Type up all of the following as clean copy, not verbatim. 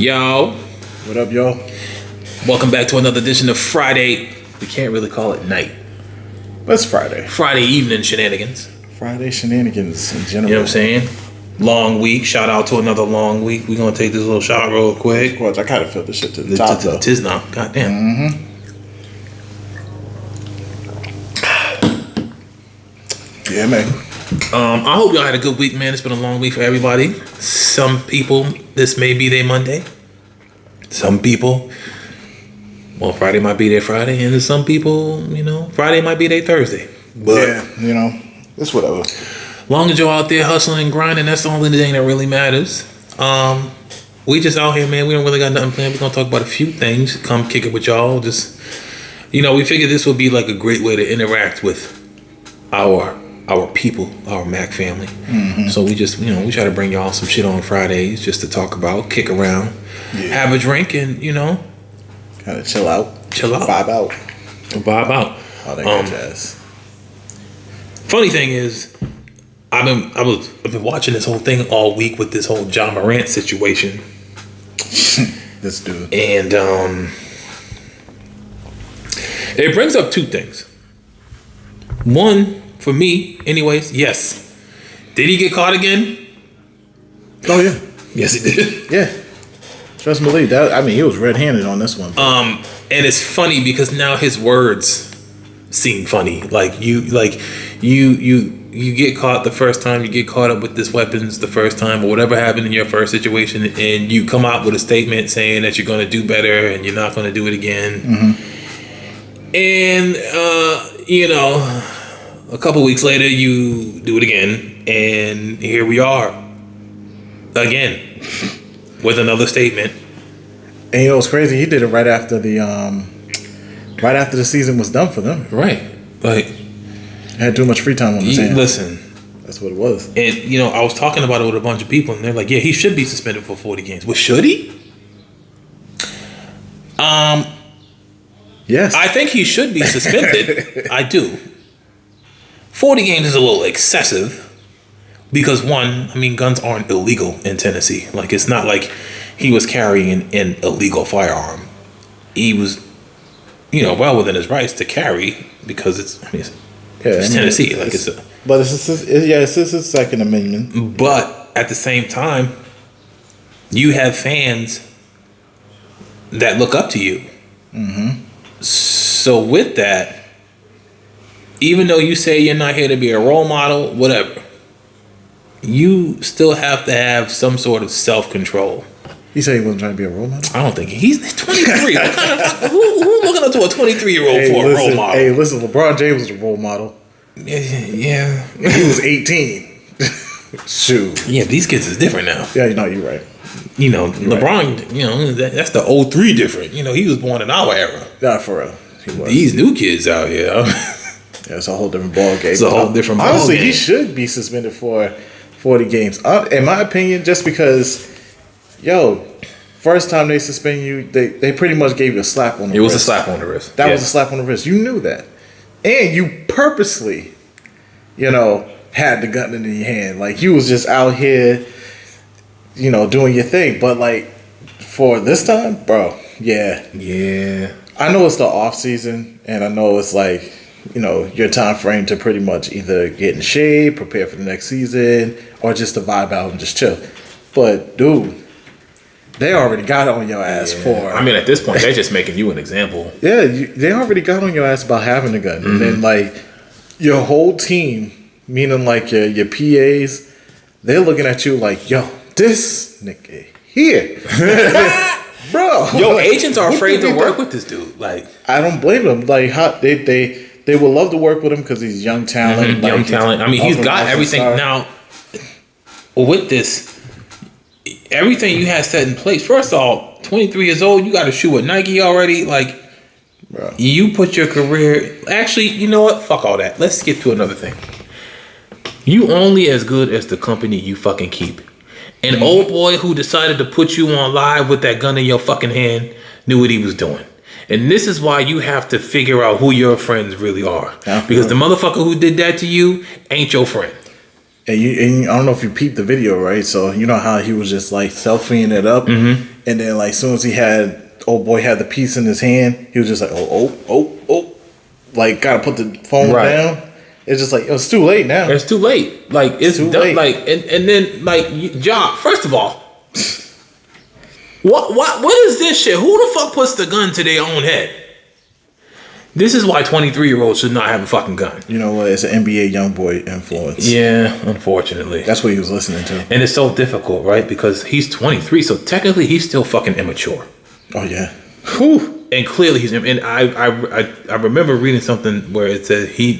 Yo, What up, y'all? welcome back to another edition of Friday. We can't really call it night. It's Friday. Friday evening shenanigans. Friday shenanigans in general. You know what I'm saying? Long week. Shout out to another long week. We're gonna take this little shot real quick. Of course, I kind of feel this shit to the top, though. Tis now. Goddamn. Mm-hmm. Yeah, man. I hope y'all had a good week, man. It's been a long week for everybody. Some people, this may be their Monday. Some people, well, Friday might be their Friday, and some people, Friday might be their Thursday. But yeah, it's whatever. Long as you're out there hustling and grinding, that's the only thing that really matters. We just out here, man. We don't really got nothing planned. We're gonna talk about a few things. Come kick it with y'all. Just, we figured this would be like a great way to interact with our people, our Mac family. Mm-hmm. So we just, we try to bring y'all some shit on Fridays just to talk about, kick around, have a drink, and kind of chill out, vibe out. All that good jazz. Funny thing is, I've been watching this whole thing all week with this whole Ja Morant situation. This dude. And it brings up two things. One, for me, anyways, yes. Did he get caught again? Oh, yeah. Yes, he did. Yeah. Trust and believe that. I mean, he was red-handed on this one. And it's funny because now his words seem funny. Like you get caught the first time, you get caught up with this weapons the first time, or whatever happened in your first situation, and you come out with a statement saying that you're going to do better and you're not going to do it again. Mm-hmm. And a couple weeks later, you do it again, and here we are again with another statement. And what's crazy? He did it right after the season was done for them. Right, like had too much free time on his hands. Listen, that's what it was. And I was talking about it with a bunch of people, and they're like, "Yeah, he should be suspended for 40 games." Well, should he? Yes, I think he should be suspended. I do. 40 games is a little excessive because guns aren't illegal in Tennessee. Like, it's not like he was carrying an illegal firearm. He was, well within his rights to carry because it's Tennessee. It's his Second Amendment. But at the same time, you have fans that look up to you. Mm-hmm. So with that, even though you say you're not here to be a role model, whatever, you still have to have some sort of self-control. He said he wasn't trying to be a role model? I don't think he's 23. What kind of, who looking up to a 23-year-old for a role model? Hey, listen, LeBron James was a role model. Yeah. He was 18. Shoot. Yeah, these kids is different now. Yeah, you're right. LeBron, right. That's the 03 different. He was born in our era. Yeah, for real. He was. These new kids out here. Yeah, it's a whole different ball game. It's a whole different ball honestly, game. He should be suspended for 40 games. In my opinion, just because, first time they suspend you, they pretty much gave you a slap on the wrist. It was a slap on the wrist. That was a slap on the wrist. You knew that. And you purposely, had the gun in your hand. Like, you was just out here, doing your thing. But, like, for this time, bro, yeah. Yeah. I know it's the off season, and I know it's like, your time frame to pretty much either get in shape, prepare for the next season, or just to vibe out and just chill. But, dude, they already got on your ass for... at this point, they're just making you an example. Yeah, they already got on your ass about having a gun. Mm-hmm. And then, like, your whole team, meaning, like, your PAs, they're looking at you like, yo, this nigga here. Bro. Yo, agents are afraid to work with this dude. Like, I don't blame them. Like, they would love to work with him because he's young talent. Mm-hmm, young talent. He's got everything. Star. Now, with this, everything you had set in place. First of all, 23 years old, you got a shoe with Nike already. Like, bro. You put your career... Actually, you know what? Fuck all that. Let's skip to another thing. You only as good as the company you fucking keep. An old boy who decided to put you on live with that gun in your fucking hand knew what he was doing. And this is why you have to figure out who your friends really are. Because the motherfucker who did that to you ain't your friend. And I don't know if you peeped the video, right? So you know how he was just like selfieing it up. Mm-hmm. And then like as soon as old boy had the piece in his hand, he was just like, oh, like gotta put the phone down. It's just like it's too late now. It's too late. Like it's too done. Late. Like and then like Ja. First of all, what is this shit? Who the fuck puts the gun to their own head? This is why 23-year-olds should not have a fucking gun. You know what? It's an NBA young boy influence. Yeah, unfortunately. That's what he was listening to. And it's so difficult, right? Because he's 23, so technically he's still fucking immature. Oh yeah. Whew. And clearly he's. And I remember reading something where it said he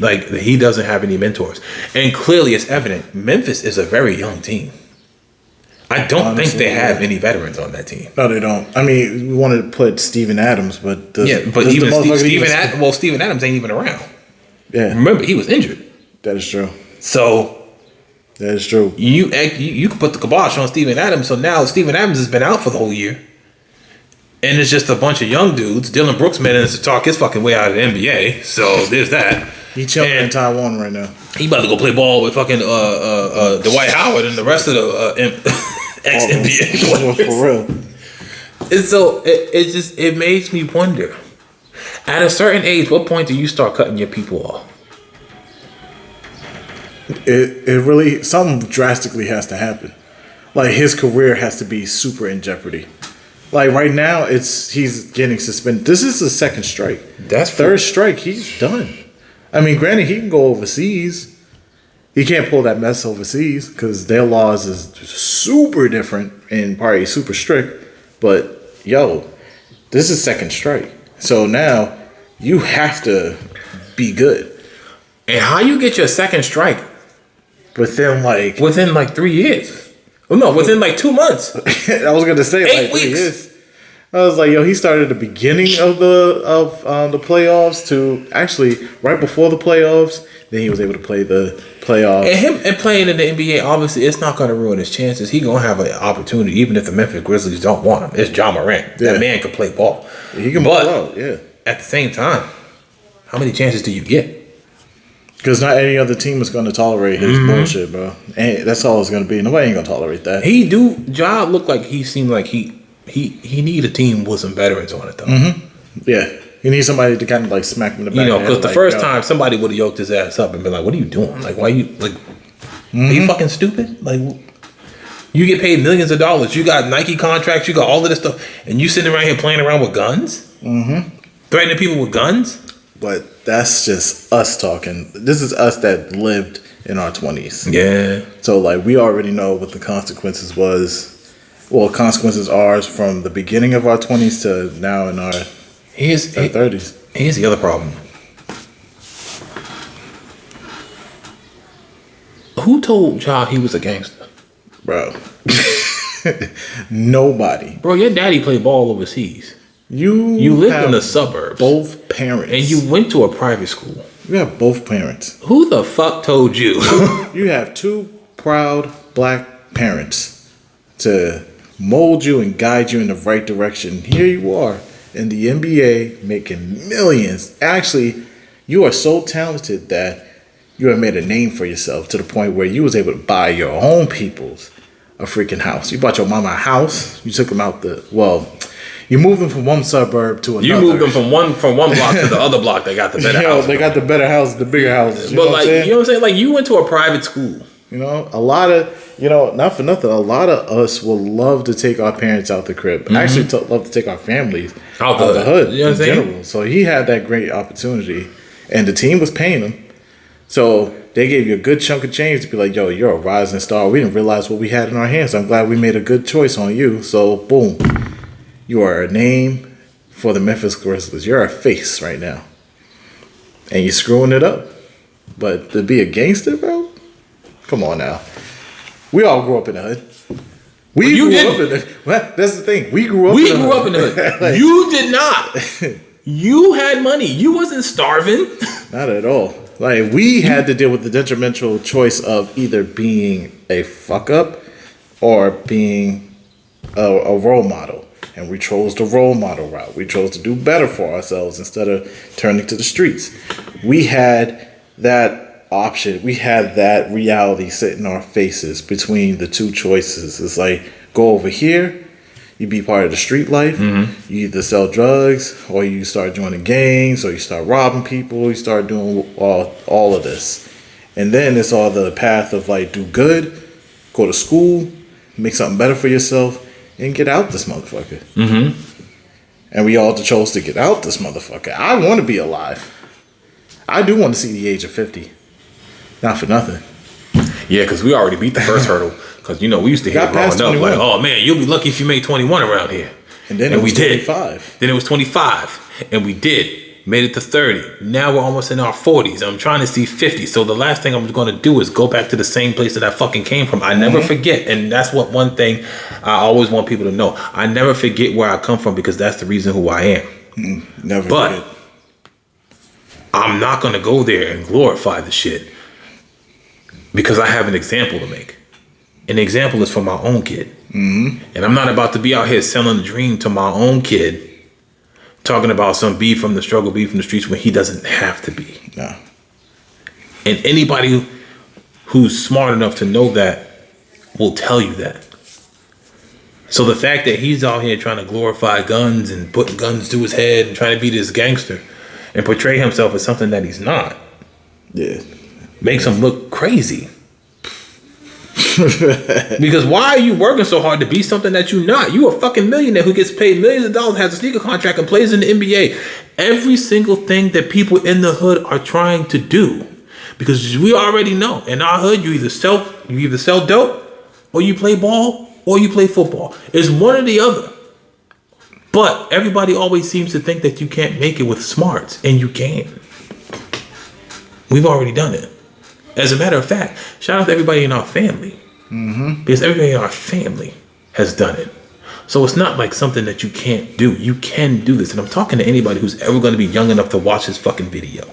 doesn't have any mentors, and clearly it's evident. Memphis is a very young team. I don't think they have any veterans on that team. No, they don't. I mean, we wanted to put Steven Adams, but Steven Adams ain't even around. Yeah, remember he was injured. That is true. So that is true. You could put the kibosh on Steven Adams. So now Steven Adams has been out for the whole year, and it's just a bunch of young dudes. Dylan Brooks managed to talk his fucking way out of the NBA. So there's that. He chilling in Taiwan right now. He about to go play ball with fucking Dwight Howard and the rest of the ex-NBA players. For real. And so it makes me wonder. At a certain age, what point do you start cutting your people off? It really something drastically has to happen. Like his career has to be super in jeopardy. Like right now, he's getting suspended. This is the second strike. That's third strike. He's done. I mean, granted, he can go overseas. He can't pull that mess overseas because their laws is super different and probably super strict. But yo, this is second strike. So now you have to be good. And how you get your second strike? Within like 3 years. Oh no, within like 2 months. I was gonna say 8 like weeks. 3 years. I was like, yo, he started at the beginning of the playoffs to actually right before the playoffs. Then he was able to play the playoffs. And playing in the NBA, obviously, it's not going to ruin his chances. He going to have an opportunity, even if the Memphis Grizzlies don't want him. It's Ja Morant. Yeah. That man can play ball. He can ball out, yeah. At the same time, how many chances do you get? Because not any other team is going to tolerate his bullshit, bro. And that's all it's going to be. Nobody ain't going to tolerate that. Ja looked like he seemed like he need a team with some veterans on it, though. Mm-hmm. Yeah. He needs somebody to kind of like smack him in the back. Because the first time somebody would have yoked his ass up and been like, "What are you doing? Like, why you like? Are you fucking stupid? Like, you get paid millions of dollars. You got Nike contracts. You got all of this stuff, and you sitting around here playing around with guns, threatening people with guns." But that's just us talking. This is us that lived in our 20s. Yeah. So like we already know what the consequences was. Well, consequences are from the beginning of our 20s to now in our 30s. Here's the other problem. Who told Ja he was a gangster? Bro. Nobody. Bro, your daddy played ball overseas. You lived in the suburbs. Both parents. And you went to a private school. You have both parents. Who the fuck told you? You have two proud black parents to mold you and guide you in the right direction. Here you are in the NBA making millions. Actually, you are so talented that you have made a name for yourself to the point where you was able to buy your own people's a freaking house. You bought your mama a house. You took them out you moved them from one suburb to another. You moved them from one block to the other block. They got the better house. They got the better houses, the bigger houses. You know what I'm saying? Like you went to a private school. You know, a lot of, not for nothing, a lot of us will love to take our parents out the crib. Actually, love to take our families out the hood in general. So he had that great opportunity, and the team was paying him. So they gave you a good chunk of change to be like, yo, you're a rising star. We didn't realize what we had in our hands. I'm glad we made a good choice on you. So, boom. You are a name for the Memphis Grizzlies. You're a face right now. And you're screwing it up. But to be a gangster, bro? Come on now. We all grew up in the hood. We grew up in the hood. Well, that's the thing. We grew up in the hood. Like, you did not. You had money. You wasn't starving. Not at all. Like, we had to deal with the detrimental choice of either being a fuck up or being a role model. And we chose the role model route. We chose to do better for ourselves instead of turning to the streets. We had that option. We had that reality sit in our faces between the two choices. It's like, go over here. you be part of the street life. You either sell drugs, or you start joining gangs, or you start robbing people. You start doing all of this, and then it's all the path of like do good, go to school, make something better for yourself, and get out this motherfucker. And we all chose to get out this motherfucker. I want to be alive. I do want to see the age of 50. Not for nothing. Yeah, because we already beat the first hurdle. Because, we used to hear growing up, 21. Like, oh, man, you'll be lucky if you made 21 around here. And then it was 25. Then it was 25. And we did. Made it to 30. Now we're almost in our 40s. I'm trying to see 50. So the last thing I'm going to do is go back to the same place that I fucking came from. I never forget. And that's one thing I always want people to know. I never forget where I come from because that's the reason who I am. Never but forget. I'm not going to go there and glorify the shit. Because I have an example to make. An example is for my own kid. And I'm not about to be out here selling the dream to my own kid. Talking about some beef from the struggle, beef from the streets when he doesn't have to be. No. And anybody who's smart enough to know that will tell you that. So the fact that he's out here trying to glorify guns and putting guns to his head and trying to be this gangster and portray himself as something that he's not. Yeah. Makes him look crazy. Because why are you working so hard to be something that you're not? You a fucking millionaire who gets paid millions of dollars, has a sneaker contract, and plays in the NBA. Every single thing that people in the hood are trying to do, because we already know in our hood, you either sell dope, or you play ball, or you play football. It's one or the other. But everybody always seems to think that you can't make it with smarts, and you can. We've already done it. As a matter of fact, shout out to everybody in our family. Because everybody in our family has done it. So it's not like something that you can't do. You can do this. And I'm talking to anybody who's ever going to be young enough to watch this fucking video.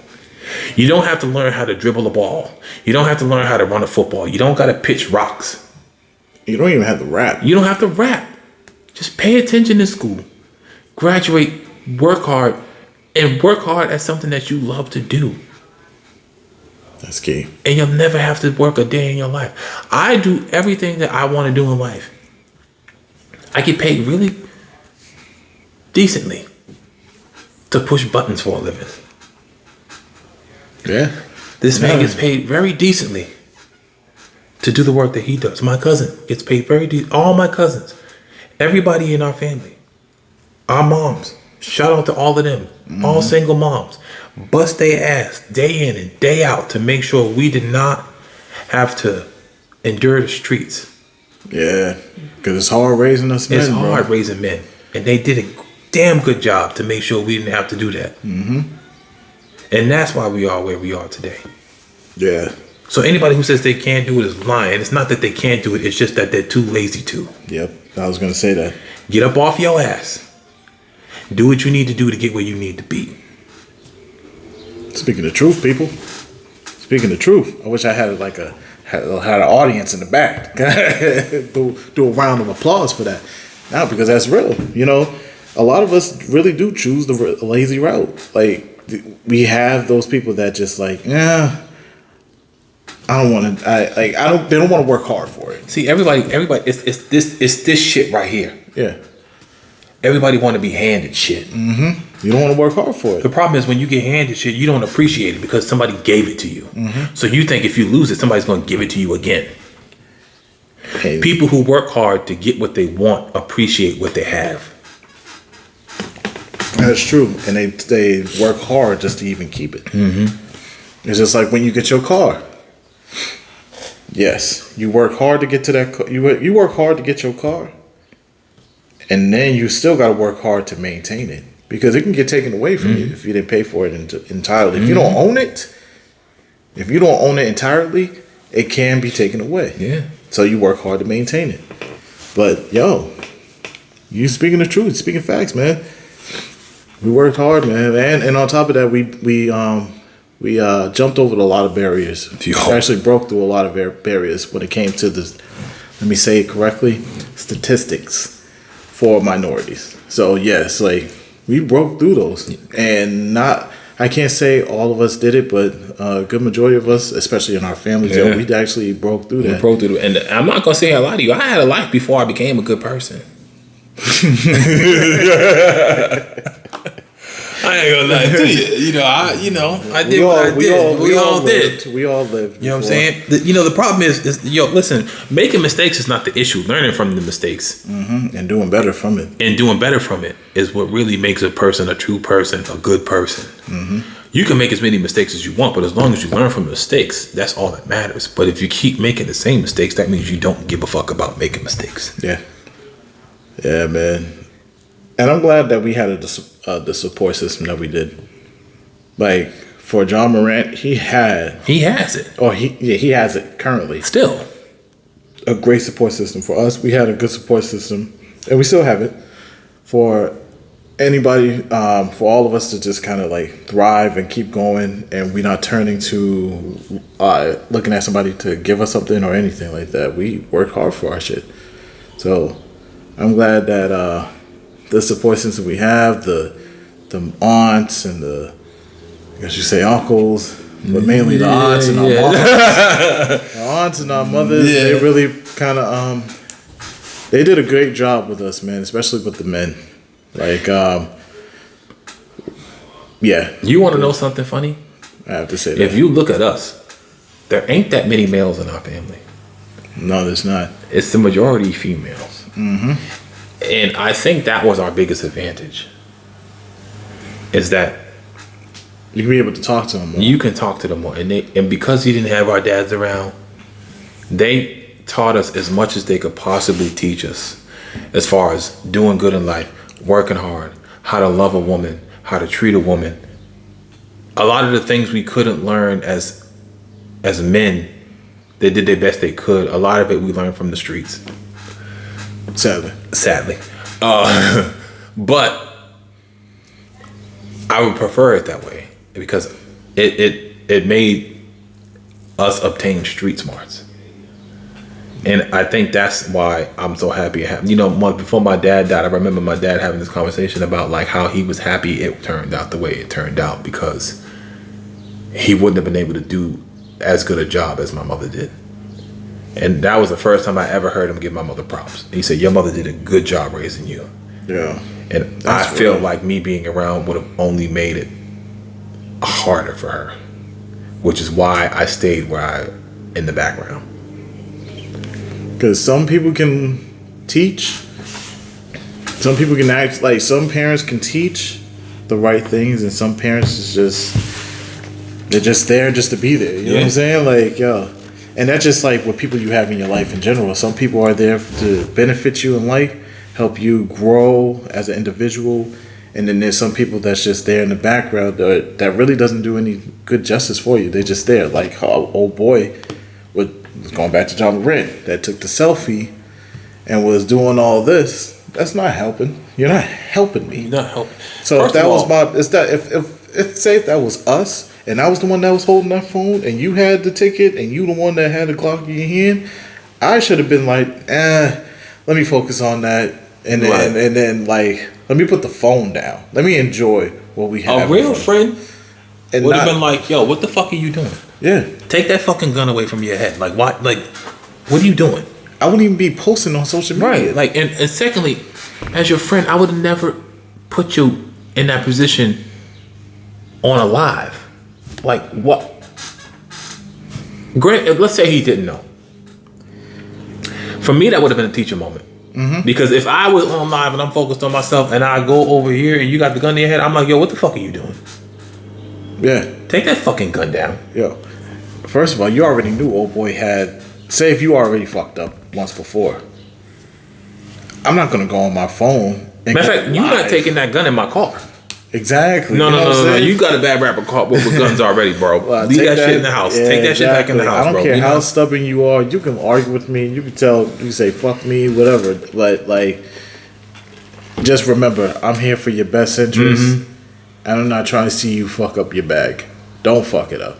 You don't have to learn how to dribble a ball. You don't have to learn how to run a football. You don't got to pitch rocks. You don't even have to rap. You don't have to rap. Just pay attention in school. Graduate, work hard, and work hard at something that you love to do. That's key. And you'll never have to work a day in your life. I do everything that I want to do in life. I get paid really decently to push buttons for a living. Yeah. This man gets paid very decently to do the work that he does. My cousin gets paid very decent. All my cousins. Everybody in our family. Our moms. Shout out to all of them. All single moms. Bust their ass day in and day out to make sure we did not have to endure the streets. Yeah, because it's hard raising us men, It's hard bro. raising men. And they did a damn good job to make sure we didn't have to do that. And that's why we are where we are today. Yeah. So anybody who says they can't do it is lying. It's not that they can't do it. It's just that they're too lazy to. Yep, I was going to say that. Get up off your ass. Do what you need to do to get where you need to be. Speaking the truth, people. Speaking the truth. I wish I had had an audience in the back. do a round of applause for that. Now, because that's real. A lot of us really do choose the lazy route. Like, we have those people that just like, I don't want to. They don't want to work hard for it. See, everybody. It's this shit right here. Yeah. Everybody want to be handed shit. You don't want to work hard for it. The problem is when you get handed shit, you don't appreciate it because somebody gave it to you. So you think if you lose it, somebody's going to give it to you again. Hey. People who work hard to get what they want appreciate what they have. That's true. And they work hard just to even keep it. It's just like when you get your car. Yes, you work hard to get to that car. You work hard to get your car. And then you still got to work hard to maintain it. Because it can get taken away from you if you didn't pay for it entirely. If you don't own it, entirely, it can be taken away. Yeah. So you work hard to maintain it. But you speaking the truth, speaking facts, man. We worked hard, man. And on top of that, we jumped over a lot of barriers. We actually broke through a lot of barriers when it came to this. Let me say it correctly: statistics for minorities. So yes, we broke through those, and I can't say all of us did it, but a good majority of us, especially in our families, we actually broke through that. And I'm not gonna say a lot of you. I had a life before I became a good person. I ain't gonna lie to you. I did what I did. We all did. We all lived. You know what I'm saying? The problem is listen, making mistakes is not the issue. Learning from the mistakes and doing better from it. Is what really makes a person a true person, a good person. You can make as many mistakes as you want, but as long as you learn from mistakes, that's all that matters. But if you keep making the same mistakes, that means you don't give a fuck about making mistakes. Yeah. Yeah, man. And I'm glad that we had the support system that we did. Like for Ja Morant, he has it. Oh, he has it currently. Still, a great support system. For us, we had a good support system, and we still have it. For anybody, for all of us to just kind of like thrive and keep going, and we're not turning to looking at somebody to give us something or anything like that. We work hard for our shit. So I'm glad that the support system we have, the aunts and I guess you say uncles, but mainly the aunts and our moms. Our aunts and our mothers, they really kind of they did a great job with us, man, especially with the men. Like, You want to know something funny? I have to say that. If you look at us, there ain't that many males in our family. No, there's not. It's the majority females. And I think that was our biggest advantage. Is that you can be able to talk to them more. You can talk to them more. And because he didn't have our dads around, they taught us as much as they could possibly teach us as far as doing good in life, working hard, how to love a woman, how to treat a woman. A lot of the things we couldn't learn as men, they did their best they could. A lot of it we learned from the streets. Sadly. But I would prefer it that way because it made us obtain street smarts. And I think that's why I'm so happy. Before my dad died, I remember my dad having this conversation about like how he was happy it turned out the way it turned out because he wouldn't have been able to do as good a job as my mother did. And that was the first time I ever heard him give my mother props. He said, your mother did a good job raising you. Yeah. And I feel like me being around would have only made it harder for her, which is why I stayed in the background. Because some people can teach. Some people can act like some parents can teach the right things, and some parents they're just there just to be there. You know what I'm saying? Like, yo. And that's just like what people you have in your life in general. Some people are there to benefit you in life, help you grow as an individual. And then there's some people that's just there in the background that really doesn't do any good justice for you. They're just there. Like old boy, going back to Ja Morant, that took the selfie and was doing all this. That's not helping. You're not helping me. You're not helping. So if that was if that was us, and I was the one that was holding that phone, and you had the ticket, and you the one that had the Glock in your hand, I should have been like, let me focus on that, and then like, let me put the phone down. Let me enjoy what we have. A real friend would have been like, yo, what the fuck are you doing? Yeah. Take that fucking gun away from your head. Like, what? Like, what are you doing? I wouldn't even be posting on social media. Right. Like, and secondly, as your friend, I would have never put you in that position on a live. Like, what? Let's say he didn't know. For me, that would have been a teacher moment. Mm-hmm. Because if I was on live and I'm focused on myself and I go over here and you got the gun in your head, I'm like, yo, what the fuck are you doing? Yeah. Take that fucking gun down. Yo. First of all, you already knew old boy had... Say if you already fucked up once before. I'm not going to go on my phone and matter of fact, you're not taking that gun in my car. Exactly. No. You got a bad rapper car with guns already, bro. Well, leave that shit in the house. Take that shit back in the house, bro. I don't care how stubborn you are. You can argue with me. You can say fuck me, whatever. But like, just remember, I'm here for your best interest, and I'm not trying to see you fuck up your bag. Don't fuck it up.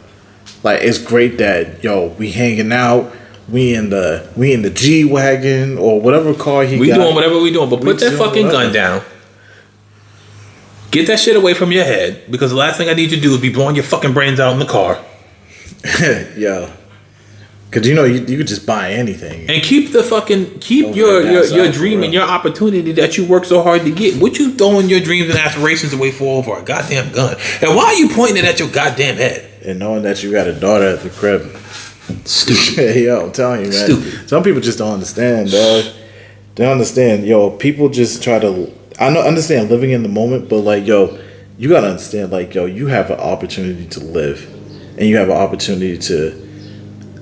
Like, it's great that we hanging out. We in the G-Wagon or whatever car he got. We doing whatever we doing, but put that fucking gun down. Get that shit away from your head, because the last thing I need you to do is be blowing your fucking brains out in the car. Yeah. Because you could just buy anything and keep your dream and your opportunity that you work so hard to get. What you throwing your dreams and aspirations away for over a goddamn gun? And why are you pointing it at your goddamn head? And knowing that you got a daughter at the crib. Stupid. Yo, I'm telling you, man. Stupid. Some people just don't understand, dog. They don't understand. Yo, people just try to. Understand living in the moment, but like, yo, you gotta understand, like, yo, you have an opportunity to live, and you have an opportunity to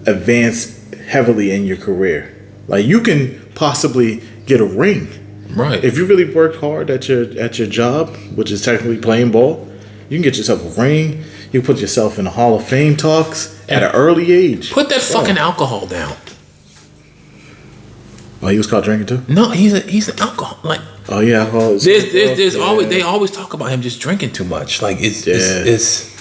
advance heavily in your career. Like, you can possibly get a ring, right? If you really worked hard at your job, which is technically playing ball, you can get yourself a ring. You put yourself in the Hall of Fame talks at an early age. Put that fucking alcohol down. Oh, he was caught drinking too? No, he's an alcohol. Like, oh yeah, alcohol. There's always, they always talk about him just drinking too much. Like, it's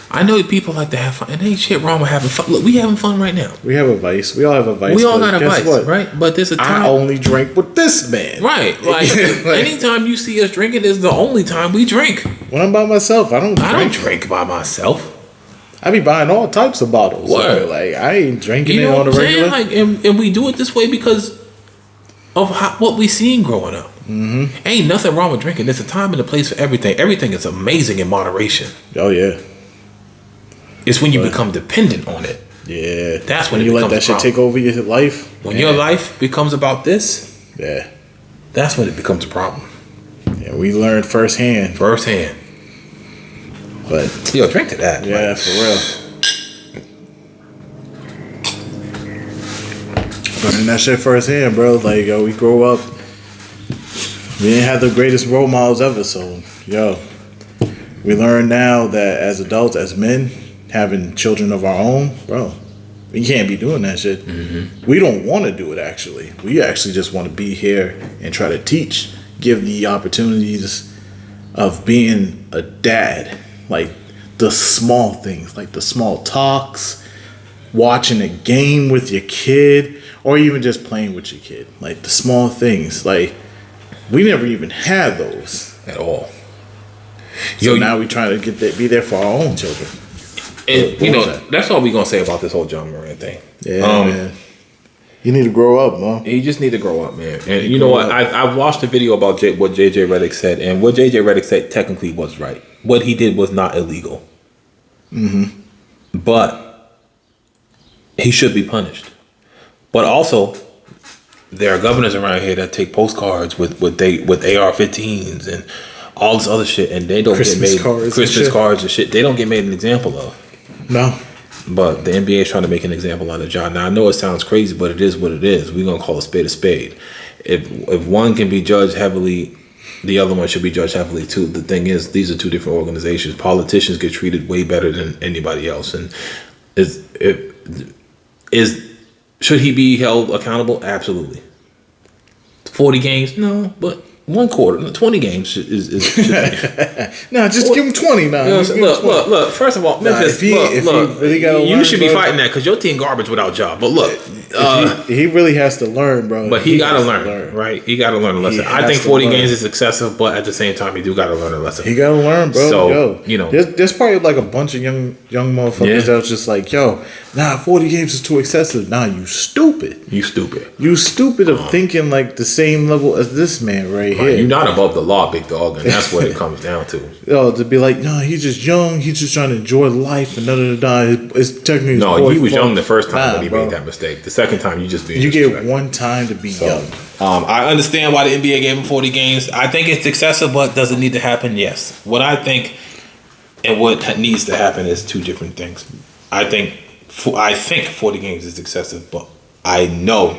I know people like to have fun, and ain't shit wrong with having fun. Look, we having fun right now. We have a vice. We all have a vice. We all got a vice, what? Right? But there's a time. I only drink with this man. Right. Like, anytime you see us drinking is the only time we drink. When I'm by myself, I don't drink by myself. I be buying all types of bottles. What? So, like, I ain't drinking you know it on the regular. Like, and we do it this way because of what we seen growing up. Mm-hmm. Ain't nothing wrong with drinking. There's a time and a place for everything. Everything is amazing in moderation. Oh yeah. It's when you become dependent on it. Yeah. That's when you let that shit take over your life. When your life becomes about this. Yeah. That's when it becomes a problem. Yeah, we learned firsthand. But yo, drink to that. Yeah, like, for real. Learning that shit firsthand, bro. Like, yo, we grow up. We didn't have the greatest role models ever, so yo, we learn now that as adults, as men, having children of our own, bro, we can't be doing that shit. Mm-hmm. We don't want to do it, actually. We actually just want to be here and try to teach, give the opportunities of being a dad. Like, the small things, like the small talks, watching a game with your kid, or even just playing with your kid. Like, the small things. Like, we never even had those. At all. So now we try to be there for our own children. And that's all we gonna say about this whole Ja Morant thing. Yeah, man. You need to grow up, man. You just need to grow up, man. And you know what? I watched a video about what JJ Redick said, and what JJ Redick said technically was right. What he did was not illegal. Mm-hmm. But he should be punished. But also, there are governors around here that take postcards with AR-15s and all this other shit, and they don't get made Christmas cards and shit. They don't get made an example of. No. But the NBA is trying to make an example out of Ja. Now I know it sounds crazy, but it is what it is. We're gonna call a spade a spade. If one can be judged heavily, the other one should be judged heavily too. The thing is, these are two different organizations. Politicians get treated way better than anybody else, and should he be held accountable? Absolutely. 40 games? No, but 1 quarter, 20 games should be. No, just give him 20 now. Look. First of all, Memphis, you should be fighting that because your team garbage without Ja. But look, he really has to learn, bro. But he got to learn, right? He got to learn a lesson. I think 40 games is excessive, but at the same time, he do got to learn a lesson. He got to learn, bro. So, there's probably like a bunch of young motherfuckers that was just like, 40 games is too excessive. Nah, you stupid. You stupid of thinking like the same level as this man right here. You're not above the law, big dog, and that's what it comes down to. To be like, no, he's just young. He's just trying to enjoy life and da. It's technically he was young the first time when he made that mistake. The second time, you just you get one time to be young. I understand why the NBA gave him 40 games. I think it's excessive, but does it need to happen? Yes. What I think and what needs to happen is two different things. I think 40 games is excessive, but I know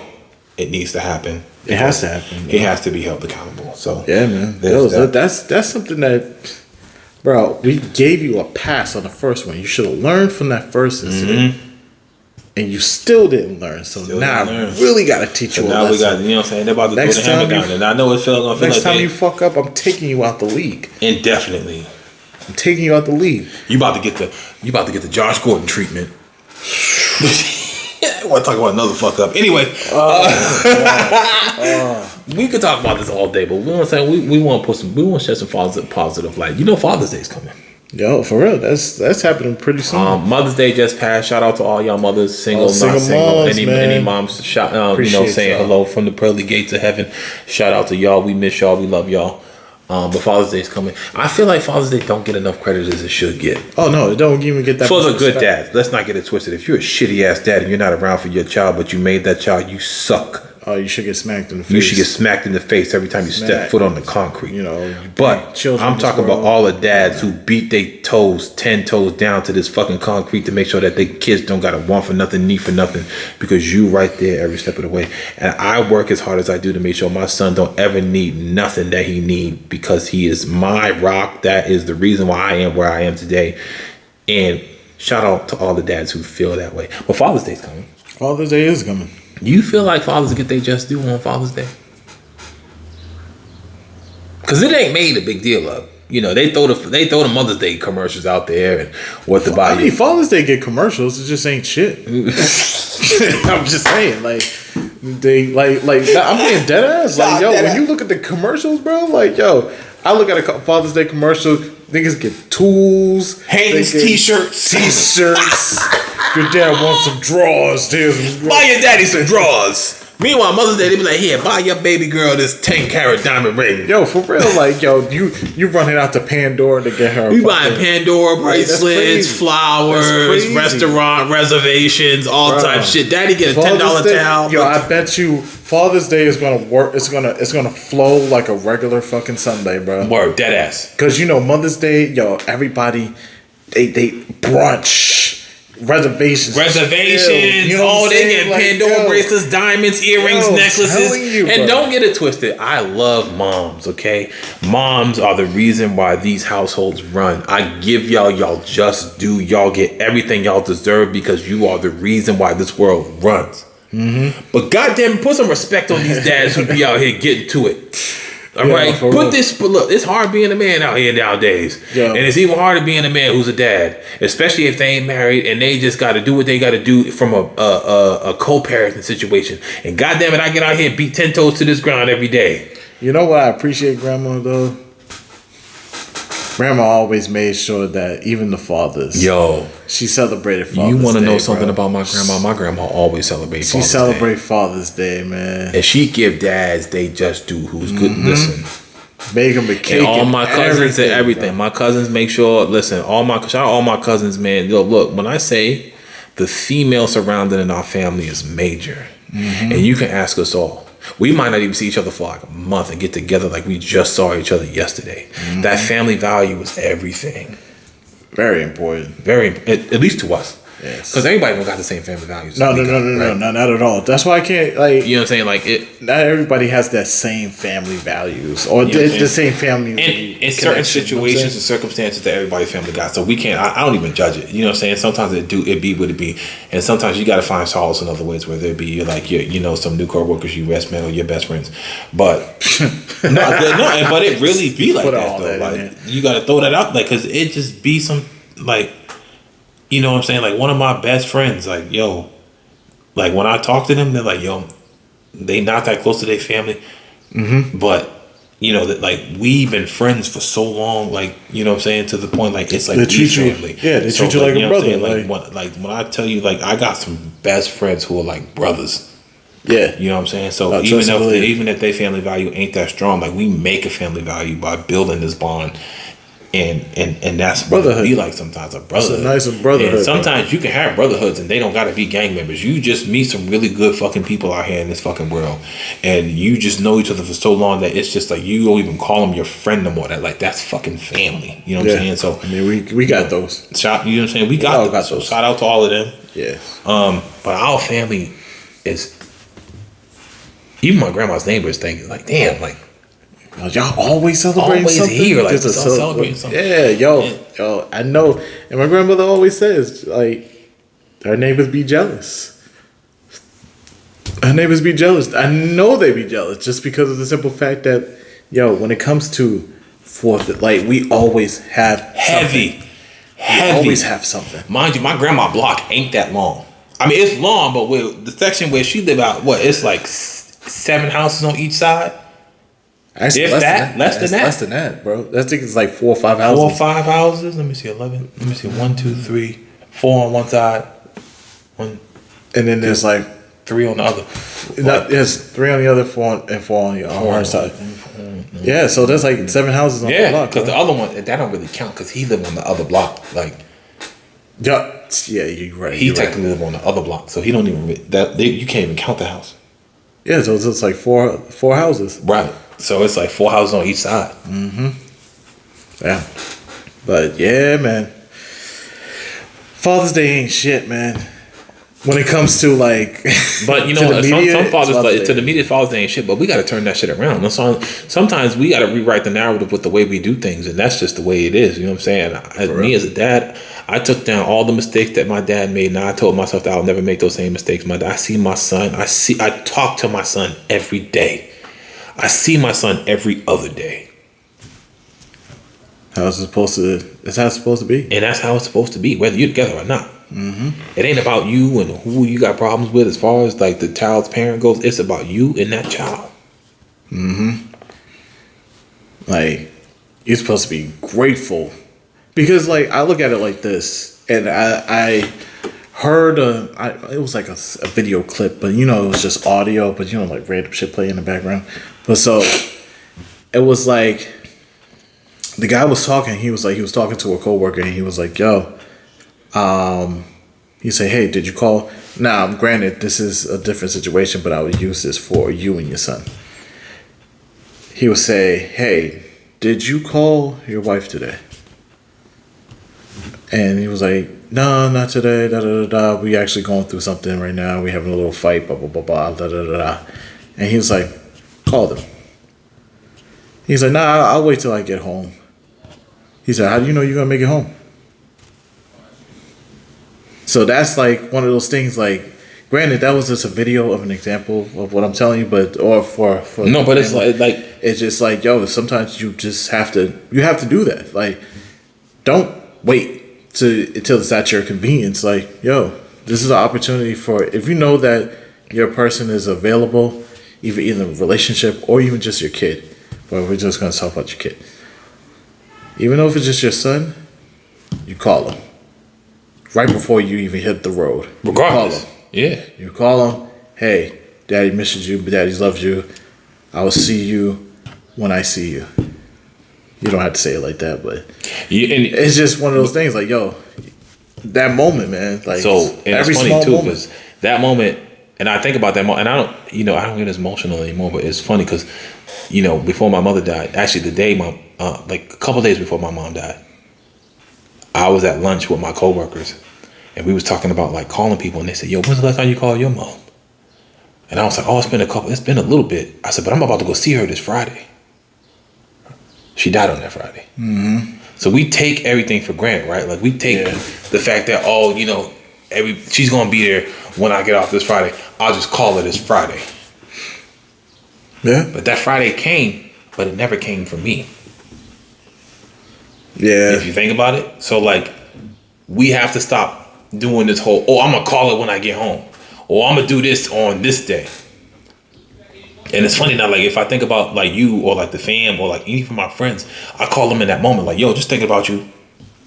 it needs to happen. It has to happen. He has to be held accountable. So yeah, man. That's something that, bro, we gave you a pass on the first one. You should have learned from that first incident. Mm-hmm. And you still didn't learn. So now I really got to teach you a lesson. Now we got, you know what I'm saying? They're about to throw the hammer down. And I know it's going to feel like next time you fuck up, I'm taking you out the league. Indefinitely. I'm taking you out the league. You about to get the Josh Gordon treatment. I want to talk about another fuck up. Anyway, we could talk about this all day, but we want to say we want to shed some positive light. You know, Father's Day's coming. Yo, for real, that's happening pretty soon. Mother's Day just passed. Shout out to all y'all mothers, single, not single single, moms, any moms. Saying y'all. hello from the pearly gates of heaven. Shout out to y'all. We miss y'all. We love y'all. But Father's Day is coming. I feel like Father's Day don't get enough credit as it should get. Oh no, it don't even get that. For the good dads, let's not get it twisted. If you're a shitty ass dad and you're not around for your child, but you made that child, you suck. Oh, you should get smacked in the face. You should get smacked in the face every time you step foot on the concrete. You know, but I'm talking about all the dads who beat their toes, 10 toes down to this fucking concrete to make sure that their kids don't got to want for nothing, need for nothing, because you right there every step of the way. And I work as hard as I do to make sure my son don't ever need nothing that he need, because he is my rock. That is the reason why I am where I am today. And shout out to all the dads who feel that way. But Father's Day's coming. Father's Day is coming. You feel like fathers get their just due on Father's Day? Because it ain't made a big deal of. You know, they throw the Mother's Day commercials out there and what to buy. I mean, Father's Day get commercials. It just ain't shit. I'm just saying, like, they like I'm being dead ass. Like, yo, when you look at the commercials, bro, like, yo, I look at a Father's Day commercial. Niggas get tools, Hanes t-shirts. Your dad wants some drawers. Buy your daddy some drawers. Meanwhile, Mother's Day, they be like, here, buy your baby girl this 10-carat diamond ring. Yo, for real, like, yo, you running out to Pandora to get her. We buying Pandora bracelets, flowers, restaurant reservations, all type shit. Daddy get a $10 towel. Yo, I bet you Father's Day is gonna work. It's gonna flow like a regular fucking Sunday, bro. Word, dead ass. Cause you know Mother's Day, yo, everybody they brunch. Reservations. You know they get like, Pandora bracelets, diamonds, earrings, necklaces. And don't get it twisted. I love moms, okay? Moms are the reason why these households run. I give y'all just do. Y'all get everything y'all deserve because you are the reason why this world runs. Mm-hmm. But goddamn, put some respect on these dads who be out here getting to it. All right, look, it's hard being a man out here nowadays. Yeah. And it's even harder being a man who's a dad, especially if they ain't married and they just got to do what they got to do from a co-parenting situation. And goddamn it, I get out here and beat 10 toes to this ground every day. You know what I appreciate Grandma, though? Grandma always made sure that even the fathers, she celebrated Father's Day. You want to know something about my grandma? My grandma always celebrated Father's Day. She celebrated Father's Day, man. And she give dads they just do who's good and listen. Make them a cake and all my cousins and everything. Bro. My cousins make sure, listen, shout out all my cousins, man. Yo, look, when I say the female surrounding in our family is major, and you can ask us all. We might not even see each other for like a month and get together like we just saw each other yesterday. That family value is everything. Very important. At least to us. Yes. Because everybody don't got the same family values. No, not at all. That's why I can't, like... You know what I'm saying? Like, not everybody has that same family values. Or the same family... In certain situations and circumstances that everybody's family got. So we can't... I don't even judge it. You know what I'm saying? Sometimes it be what it be. And sometimes you got to find solace in other ways, whether it be like, some new co-workers you best man or your best friends. But... but it really be like that, though. Like, you got to throw that out. Like, because it just be some... Like... You know what I'm saying? Like, one of my best friends, like, yo, like, when I talk to them, they're like, yo, they not that close to their family. Mm-hmm. But, that like, we've been friends for so long, like, you know what I'm saying? To the point, like, it's like, they treat you like a brother. Like, when I tell you, like, I got some best friends who are like brothers. Yeah. You know what I'm saying? So, even if their family value ain't that strong, like, we make a family value by building this bond. And that's what it be like sometimes, a brotherhood. It's a nice brotherhood. And sometimes you can have brotherhoods and they don't gotta be gang members. You just meet some really good fucking people out here in this fucking world, and you just know each other for so long that it's just like you don't even call them your friend no more. That's fucking family. You know what I'm saying? So I mean, we got those. You know what I'm saying? We got those. So shout out to all of them. Yeah. But our family is, even my grandma's neighbors think like, damn, like. Y'all always celebrating something? Here, like, celebrating something. Yeah, yo, I know. And my grandmother always says, like, her neighbors be jealous. Her neighbors be jealous. I know they be jealous just because of the simple fact that, when it comes to 4th, like, we always have heavy. We always have something. Mind you, my grandma block ain't that long. I mean, it's long, but with the section where she live out, it's like 7 houses on each side. Actually, If less than that. Less than that, bro. That thing is like 4 or 5 houses. 4 or 5 houses. Let me see. 11. Let me see. 1, 2, 3, 4 on one side. One. And then there's like 3 on the other. There's 3 on the other, 4 on the other side. Yeah, so there's like 7 houses on the block. Because the other one, that don't really count because he lived on the other block. Like, yeah, you're right. He technically lived on the other block, so he don't even you can't even count the house. Yeah, so it's like four houses. Right. So it's like 4 houses on each side. Mm-hmm. Yeah. But yeah, man. Father's Day ain't shit, man. When it comes to like, but you know, some fathers to the media, Father's Day ain't shit. But we got to turn that shit around. Sometimes we got to rewrite the narrative with the way we do things, and that's just the way it is. You know what I'm saying? Me as a dad, I took down all the mistakes that my dad made, and I told myself that I'll never make those same mistakes. I see my son. I talk to my son every day. I see my son every other day. That's how it's supposed to be. And that's how it's supposed to be, whether you're together or not. Mm-hmm. It ain't about you and who you got problems with as far as like the child's parent goes. It's about you and that child. Mm-hmm. Like, you're supposed to be grateful. Because like, I look at it like this, and I heard it was like a video clip, but you know, it was just audio, but you know, like random shit playing in the background. But so it was like the guy was talking. He was talking to a coworker, and he was like, "Yo," he said, "Hey, did you call?" Now, granted, this is a different situation, but I would use this for you and your son. He would say, "Hey, did you call your wife today?" And he was like, "No, not today. Da da da da. We actually going through something right now. We having a little fight. Blah blah blah blah. Da da da da." And he was like, "Call them." He's like, "Nah, I'll wait till I get home." He said, "How do you know you're gonna make it home?" So that's like one of those things. Like, granted, that was just a video of an example of what I'm telling you, but it's like it's just like, yo, sometimes you just have to do that. Like, don't wait until it's at your convenience. Like, yo, this is an opportunity for, if you know that your person is available, either in a relationship or even just your kid. But we're just gonna talk about your kid. Even though if it's just your son, you call him right before you even hit the road. Regardless, you call him. Hey, Daddy misses you, but Daddy loves you. I will see you when I see you. You don't have to say it like that, but it's just one of those things. Like, yo, that moment, man. Like, so, and every it's funny small too, moment. because that moment, and I think about that moment, and I don't get as emotional anymore. But it's funny because, before my mother died, actually the day like a couple days before my mom died, I was at lunch with my coworkers, and we was talking about like calling people, and they said, "Yo, when's the last time you called your mom?" And I was like, "Oh, it's been a little bit." I said, "But I'm about to go see her this Friday." She died on that Friday. Mm-hmm. So we take everything for granted, right? Like, we take the fact that, she's gonna be there when I get off this Friday. I'll just call her this Friday. Yeah. But that Friday came, but it never came for me. Yeah. If you think about it. So, like, we have to stop doing this whole, I'm going to call it when I get home. Or I'm going to do this on this day. And it's funny now, like, if I think about, like, you or, like, the fam or, like, any of my friends, I call them in that moment. Like, yo, just thinking about you.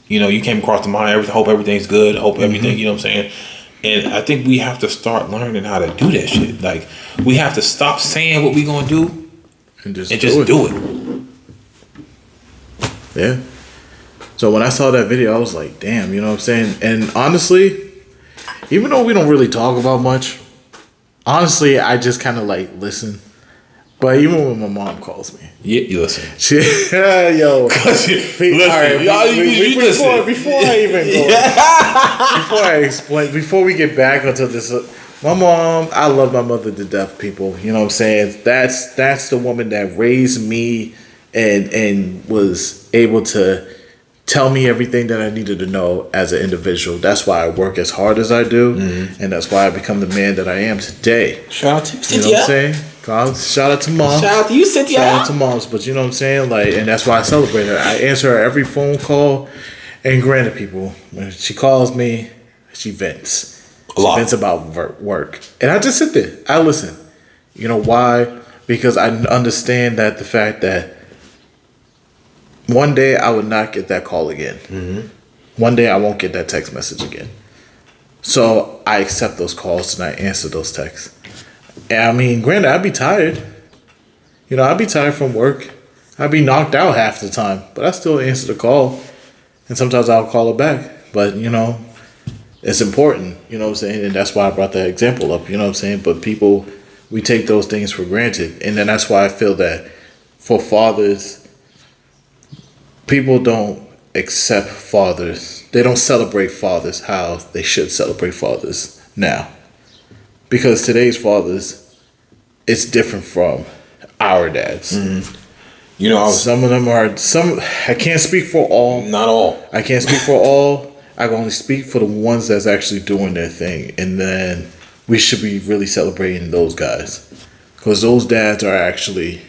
You came across the mind. Hope everything's good. Hope everything, you know what I'm saying? And I think we have to start learning how to do that shit. Like, we have to stop saying what we going to do and just do it. Yeah. So when I saw that video, I was like, damn, you know what I'm saying? And honestly, even though we don't really talk about much, honestly, I just kind of like listen. But even when my mom calls me, you listen. Yo, before I even go, before we get back onto this, my mom, I love my mother to death, people. You know what I'm saying? That's the woman that raised me and was able to tell me everything that I needed to know as an individual. That's why I work as hard as I do, and that's why I become the man that I am today. Shout out to Cynthia. You know what I'm saying? Shout out to mom. Shout out to you, Cynthia. Shout out to moms, but you know what I'm saying? Like, and that's why I celebrate her. I answer her every phone call, and granted, people, when she calls me, she vents. She vents about work, and I just sit there. I listen. You know why? because I understand that the fact that one day I would not get that call again. Mm-hmm. One day I won't get that text message again. So I accept those calls and I answer those texts. And I mean, granted, I'd be tired. You know, I'd be tired from work. I'd be knocked out half the time, but I still answer the call. And sometimes I'll call her back. But, you know, it's important, you know what I'm saying? And that's why I brought that example up, you know what I'm saying? But people, we take those things for granted. And then that's why I feel that for fathers, people don't accept fathers. They don't celebrate fathers how they should celebrate fathers now. Because today's fathers, it's different from our dads. Mm-hmm. You know, some of them are, I can't speak for all. Not all. I can't speak for all. I can only speak for the ones that's actually doing their thing. And then we should be really celebrating those guys. Because those dads are actually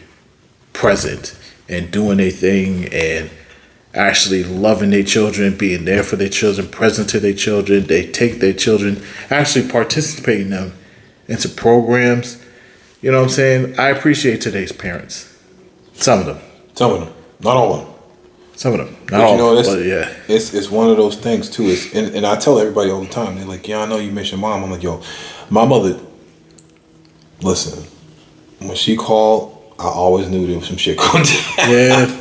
present and doing their thing and actually loving their children, being there for their children, present to their children. They take their children, actually participating them into programs. You know what I'm saying? I appreciate today's parents. Some of them. Not all of them. Some of them. Not all of them, but yeah. It's one of those things, too. And I tell everybody all the time, they're like, yeah, I know you miss your mom. I'm like, yo, my mother, listen, when she called, I always knew there was some shit going down. Yeah.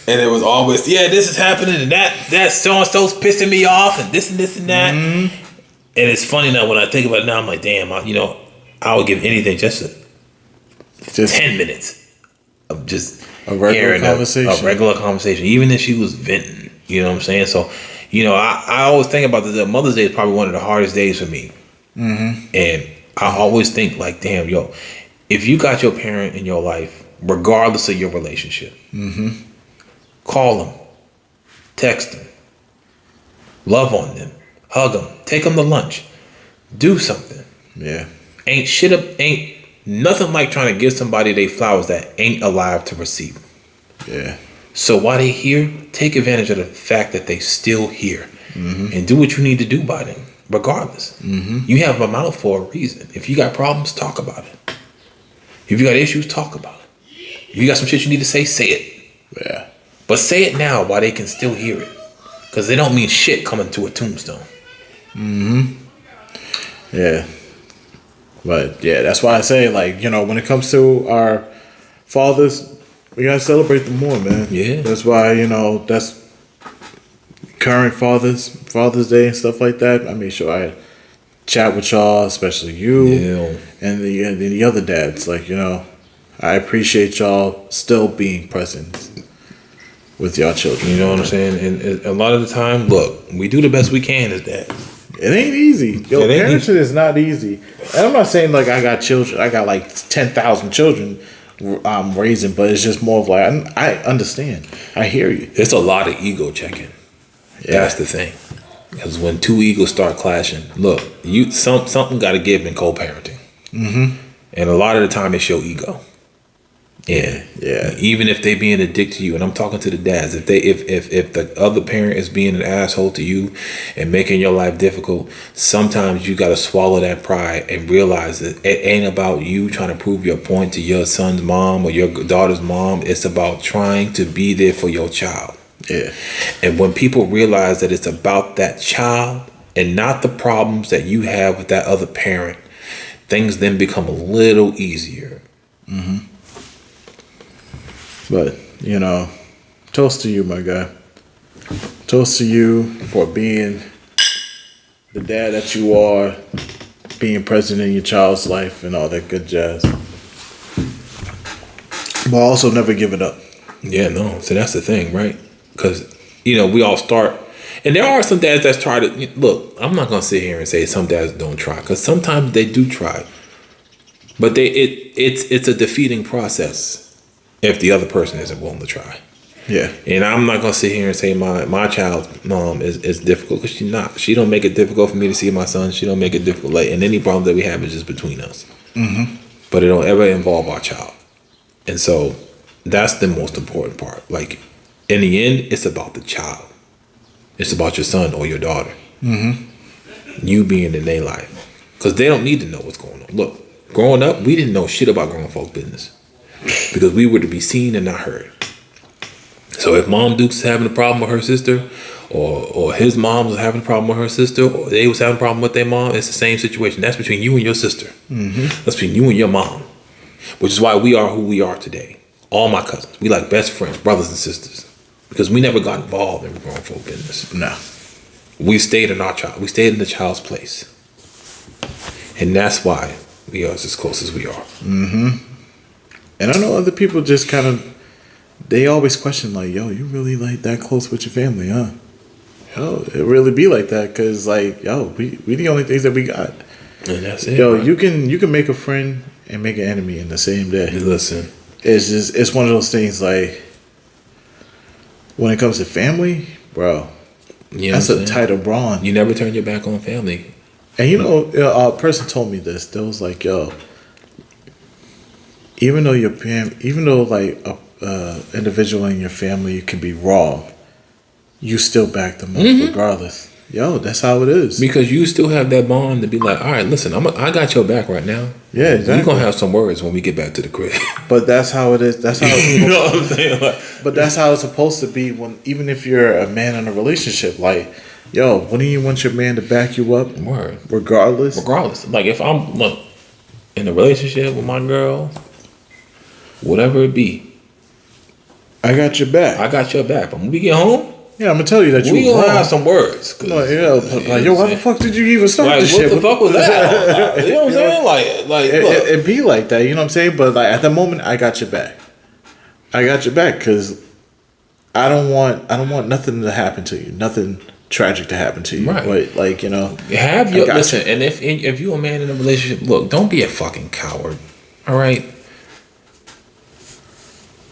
And it was always, yeah, this is happening, and that so-and-so's pissing me off, and this and that. Mm-hmm. And it's funny now, when I think about it now, I'm like, damn, I would give anything just 10 minutes of just a regular conversation. A regular conversation, even if she was venting, you know what I'm saying? So, I always think about this. Mother's Day is probably one of the hardest days for me. Mm-hmm. And I always think like, damn, yo, if you got your parent in your life, regardless of your relationship, mm-hmm. call them, text them, love on them, hug them, take them to lunch, do something. Yeah. Ain't nothing like trying to give somebody their flowers that ain't alive to receive them. Yeah. So while they here, take advantage of the fact that they still here, mm-hmm. and do what you need to do by them, regardless. Mm-hmm. You have a mouth for a reason. If you got problems, talk about it. If you got issues, talk about it. If you got some shit you need to say it. Yeah. But say it now while they can still hear it. Because they don't mean shit coming to a tombstone. Mm-hmm. Yeah. But yeah, that's why I say, like, when it comes to our fathers, we gotta celebrate them more, man. Yeah. That's why, that's current Father's Day and stuff like that. I made sure I chat with y'all, especially you and the other dads. Like, I appreciate y'all still being present with y'all children. You know what I'm saying? And a lot of the time, look, we do the best we can as dads. It ain't easy. Parenting is not easy. And I'm not saying like I got children. I got like 10,000 children I'm raising, but it's just more of like I understand. I hear you. It's a lot of ego checking. Yeah. That's the thing. Because when two egos start clashing, look, something got to give in co-parenting. Mm-hmm. And a lot of the time it's your ego. Yeah. Even if they being a dick to you, and I'm talking to the dads, if the other parent is being an asshole to you and making your life difficult, sometimes you got to swallow that pride and realize that it ain't about you trying to prove your point to your son's mom or your daughter's mom. It's about trying to be there for your child. Yeah. And when people realize that it's about that child and not the problems that you have with that other parent, things then become a little easier. Mm-hmm. But, toast to you, my guy. Toast to you for being the dad that you are, being present in your child's life and all that good jazz. But also never give it up. Yeah, no. So that's the thing, right? Because, we all start. And there are some dads that try to, look, I'm not going to sit here and say some dads don't try. Because sometimes they do try. But it's a defeating process if the other person isn't willing to try. Yeah. And I'm not going to sit here and say my child's mom is difficult, because she's not. She don't make it difficult for me to see my son. She don't make it difficult. And any problem that we have is just between us. Mm-hmm. But it don't ever involve our child. And so that's the most important part. Like, in the end, it's about the child. It's about your son or your daughter. Mm-hmm. You being in their life. Because they don't need to know what's going on. Look, growing up, we didn't know shit about grown folk business. because we were to be seen and not heard. So if Mom Duke's having a problem with her sister, or his mom was having a problem with her sister, or they was having a problem with their mom, it's the same situation. That's between you and your sister. That's between you and your mom, which is why we are who we are today. All my cousins, we like best friends, brothers and sisters, because we never got involved in grown folk business. No, we stayed in we stayed in the child's place, and that's why we are as close as we are. And I know other people just kind of, they always question like, yo, you really like that close with your family, huh? Yo, it really be like that, because like, yo, we the only things that we got. And that's it. Yo, you can make a friend and make an enemy in the same day. Listen, it's one of those things like, when it comes to family, bro, that's a tighter bond. You never turn your back on family. And you know, a person told me this. They was like, yo, even though like a individual in your family can be wrong, you still back them up regardless. Yo, that's how it is. Because you still have that bond to be like, all right, listen, I got your back right now. Yeah, exactly. We're gonna have some words when we get back to the crib. But that's how it is. That's how it's you know what I'm saying? Like, but that's how it's supposed to be. Even if you're a man in a relationship, like, yo, wouldn't you want your man to back you up? Word. Regardless. Like if I'm in a relationship with my girl, whatever it be, I got your back. But when we get home, yeah, I'm gonna tell you that we gonna have some words. Like, yo, why the fuck did you even start like, this what shit? What the fuck was that? You know what I'm saying? Like it be like that. You know what I'm saying? But like at the moment, I got your back. I got your back because I don't want nothing to happen to you. Nothing tragic to happen to you. Right. But like, you know, listen. And if you're a man in a relationship, look, don't be a fucking coward. All right.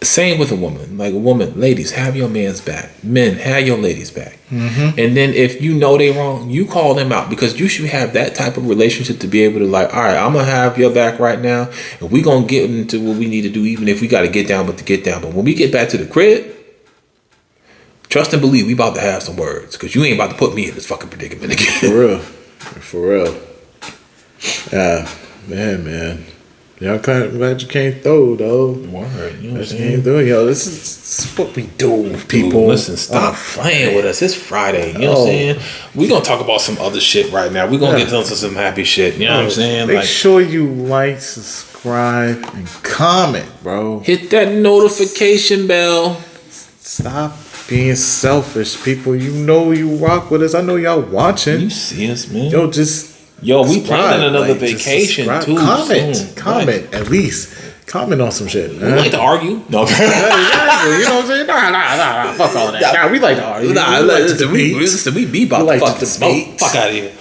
Same with a woman. Like a woman, ladies, have your man's back. Men, have your ladies' back. And then if you know they wrong, you call them out, because you should have that type of relationship to be able to like, all right, I'm gonna have your back right now, and we gonna get into what we need to do, even if we gotta get down, but when we get back to the crib, trust and believe we about to have some words, because you ain't about to put me in this fucking predicament again. For real. Yeah, man. Y'all glad you came through, though. Word, you know what I'm saying? Yo, this is what we do, people. Dude, listen, stop playing with us. It's Friday. You know what I'm saying? We're going to talk about some other shit right now. We're going to get into some happy shit. You know what I'm saying? Make sure you like, subscribe, and comment, bro. Hit that notification bell. Stop being selfish, people. You know you rock with us. I know y'all watching. You see us, man. Yo, we planning another vacation too. Comment at least. Comment on some shit. We like to argue. No, exactly. You know what I'm saying? Nah. Fuck all that. Nah, we like to argue. We be about to fucking smoke. Fuck out of here.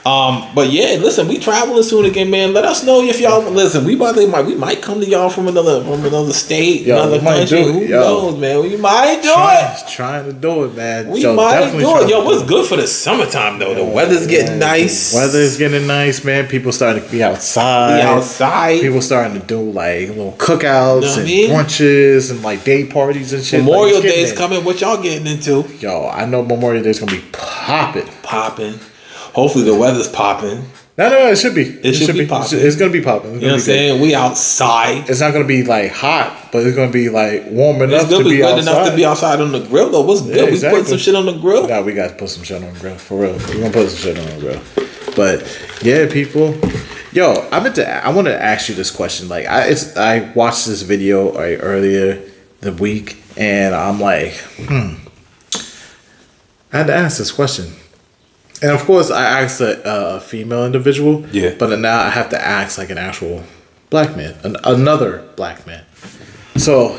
But yeah, listen, we traveling soon again, man. Let us know if y'all listen. We might come to y'all from another state, another country. Who knows, man? We might do it. Trying to do it, man. We might do it. Yo, what's good for the summertime though? The weather's getting nice. Weather's getting nice, man. People starting to be outside. People starting to do like little cookouts and brunches and like day parties and shit. Memorial Day's coming. What y'all getting into? Yo, I know Memorial Day's gonna be popping. Hopefully the weather's popping. No, it should be. It should be popping. It's gonna be popping. You know what I'm saying? We outside. It's not gonna be like hot, but it's gonna be like warm enough to be outside. It's enough to be outside on the grill though. What's good? Yeah, exactly. We put some shit on the grill. Nah, we got to put some shit on the grill for real. We're gonna put some shit on the grill. But yeah, people. Yo, I want to ask you this question. Like, I watched this video earlier the week, and I'm like, I had to ask this question. And of course, I asked a female individual. Yeah. But now I have to ask like an actual black man, another black man. So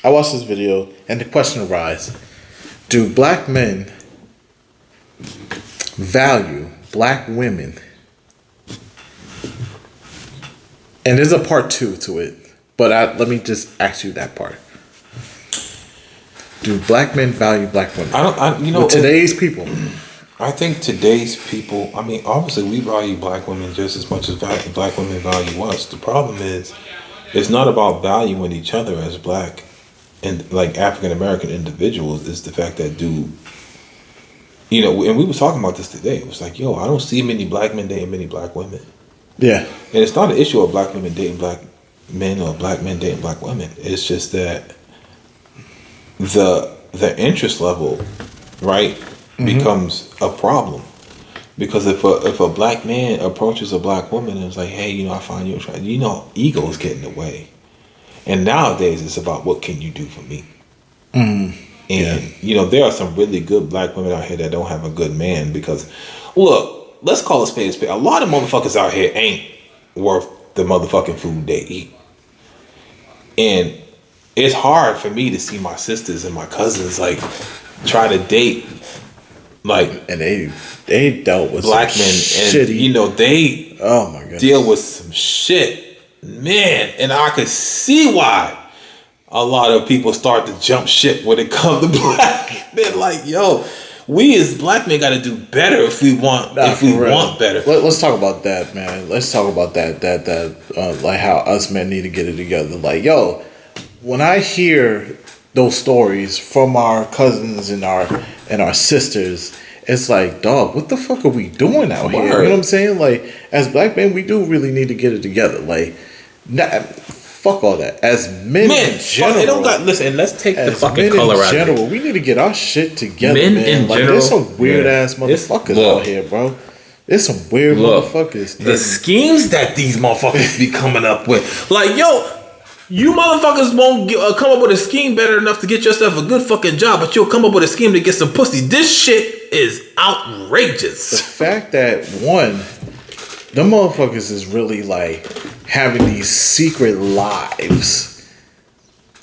I watched this video, and the question arises: do black men value black women? And there's a part 2 to it, but let me just ask you that part. Do black men value black women? With today's people. I think today's people, I mean, obviously we value black women just as much as black women value us. The problem is, it's not about valuing each other as black and like African American individuals. It's the fact that, dude, and we were talking about this today. It was like, yo, I don't see many black men dating many black women. Yeah. And it's not an issue of black women dating black men or black men dating black women. It's just that the interest level, right, becomes a problem. Because if a black man approaches a black woman and is like, hey, I find you attractive, ego's getting in the way. And nowadays it's about what can you do for me. And there are some really good black women out here that don't have a good man because, look, let's call a spade a spade. A lot of motherfuckers out here ain't worth the motherfucking food they eat. And it's hard for me to see my sisters and my cousins like try to date and they dealt with black some men shitty. And they oh my goodness, deal with some shit, man. And I could see why a lot of people start to jump ship when it comes to black men. Like, yo, we as black men got to do better if we want want better. Let's talk about that, man. Let's talk about that like how us men need to get it together. Like, yo, when I hear those stories from our cousins and our sisters, it's like, dog, what the fuck are we doing out here? You know what I'm saying? Like, as black men, we do really need to get it together. Like, fuck all that. As men in general, they don't got. Listen, let's take the fucking color out of it. We need to get our shit together, men man. in like, general, there's some weird ass motherfuckers out here, bro. There's some weird motherfuckers. The schemes that these motherfuckers be coming up with, like, yo. You motherfuckers won't come up with a scheme better enough to get yourself a good fucking job, but you'll come up with a scheme to get some pussy. This shit is outrageous. The fact that, one, them motherfuckers is really like having these secret lives.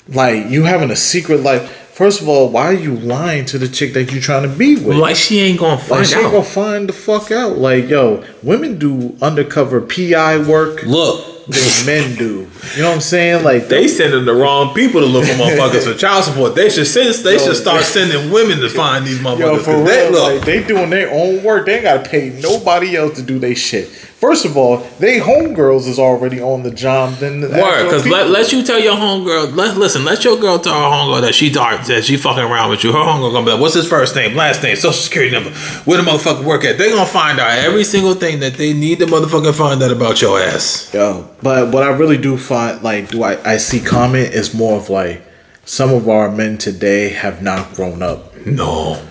Like, you having a secret life. First of all, why are you lying to the chick that you trying to be with? Like, she ain't gonna find out. She ain't gonna find the fuck out. Like, yo, women do undercover PI work. Look. Than men do. You know what I'm saying? Like, they sending the wrong people to look for motherfuckers for child support. They should start sending women to find these motherfuckers. Yo, for real, like, they doing their own work. They ain't gotta pay nobody else to do their shit. First of all, they homegirls is already on the job. Then because let you tell your homegirl. Let your girl tell her homegirl that she fucking around with you. Her homegirl gonna be like, what's his first name, last name, social security number, where the motherfucker work at? They gonna find out every single thing that they need to motherfucking find out about your ass. Yo, but what I really do find, like, I see comment is more of like some of our men today have not grown up. No.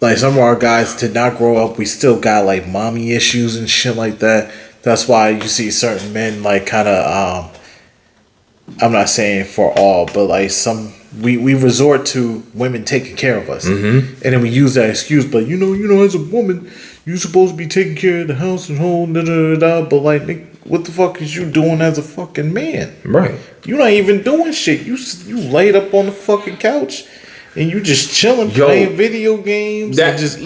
Like, some of our guys did not grow up. We still got like mommy issues and shit like that. That's why you see certain men like kind of I'm not saying for all, but like some we resort to women taking care of us, and then we use that excuse. But you know, as a woman, you supposed to be taking care of the house and home. But like, what the fuck is you doing as a fucking man? Right. You not even doing shit. You laid up on the fucking couch. And you just chilling, playing video games, and just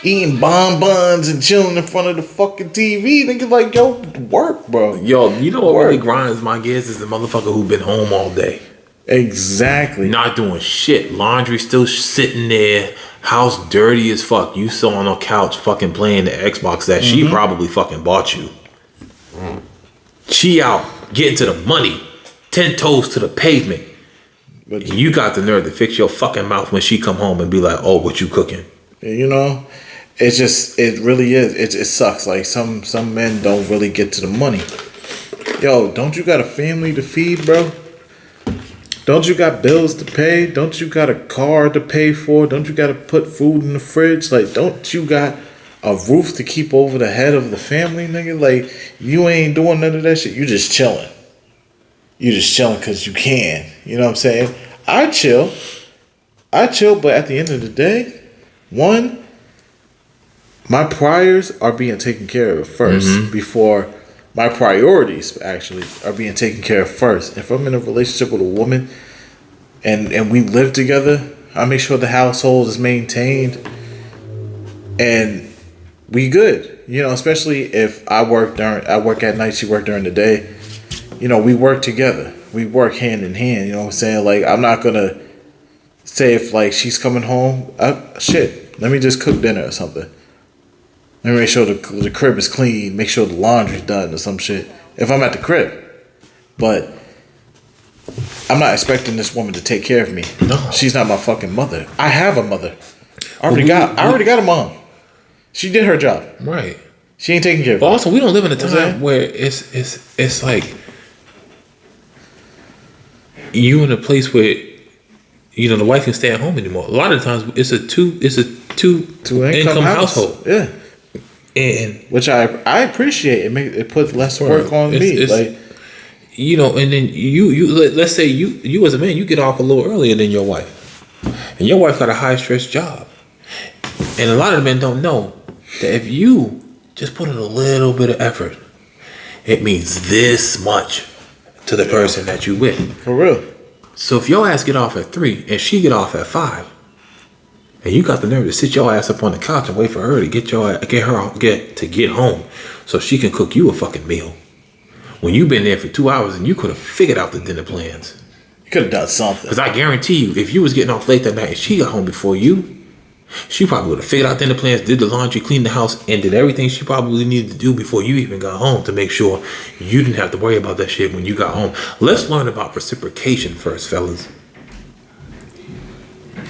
eating bonbons and chilling in front of the fucking TV. Nigga, like, yo, work, bro. Yo, you know what really grinds my gears is the motherfucker who been home all day. Exactly. Not doing shit. Laundry still sitting there. House dirty as fuck. You still on the couch fucking playing the Xbox that she probably fucking bought you. She out getting to the money. 10 toes to the pavement. But you got the nerve to fix your fucking mouth when she come home and be like, "Oh, what you cooking?" You know, it really is. It sucks. Like some men don't really get to the money. Yo, don't you got a family to feed, bro? Don't you got bills to pay? Don't you got a car to pay for? Don't you got to put food in the fridge? Like, don't you got a roof to keep over the head of the family, nigga? Like, you ain't doing none of that shit. You just chilling. You just chilling because you can. You know what I'm saying? I chill, but at the end of the day, one, my priors are being taken care of first before my priorities actually are being taken care of first. If I'm in a relationship with a woman and we live together, I make sure the household is maintained and we good. You know, especially if I work at night, she work during the day. You know, we work together. We work hand in hand. You know what I'm saying? Like, I'm not going to say if, like, she's coming home, let me just cook dinner or something. Let me make sure the crib is clean. Make sure the laundry's done or some shit. If I'm at the crib. But I'm not expecting this woman to take care of me. No. She's not my fucking mother. I have a mother. I already got a mom. She did her job. Right. She ain't taking care of me. But also, we don't live in a time where it's like you in a place where the wife can stay at home anymore. A lot of times it's a two income household. Yeah, and which I appreciate. It puts less work on me. Like and then you let's say you as a man, you get off a little earlier than your wife, and your wife got a high stress job, and a lot of men don't know that if you just put in a little bit of effort, it means this much to the person that you with. For real. So if your ass get off at 3 and she get off at 5, and you got the nerve to sit your ass up on the couch and wait for her to get home so she can cook you a fucking meal, when you've been there for 2 hours and you could have figured out the dinner plans. You could have done something. Because I guarantee you, if you was getting off late that night and she got home before you, she probably would have figured out dinner plans, did the laundry, cleaned the house, and did everything she probably needed to do before you even got home to make sure you didn't have to worry about that shit when you got home. Let's learn about reciprocation first, fellas.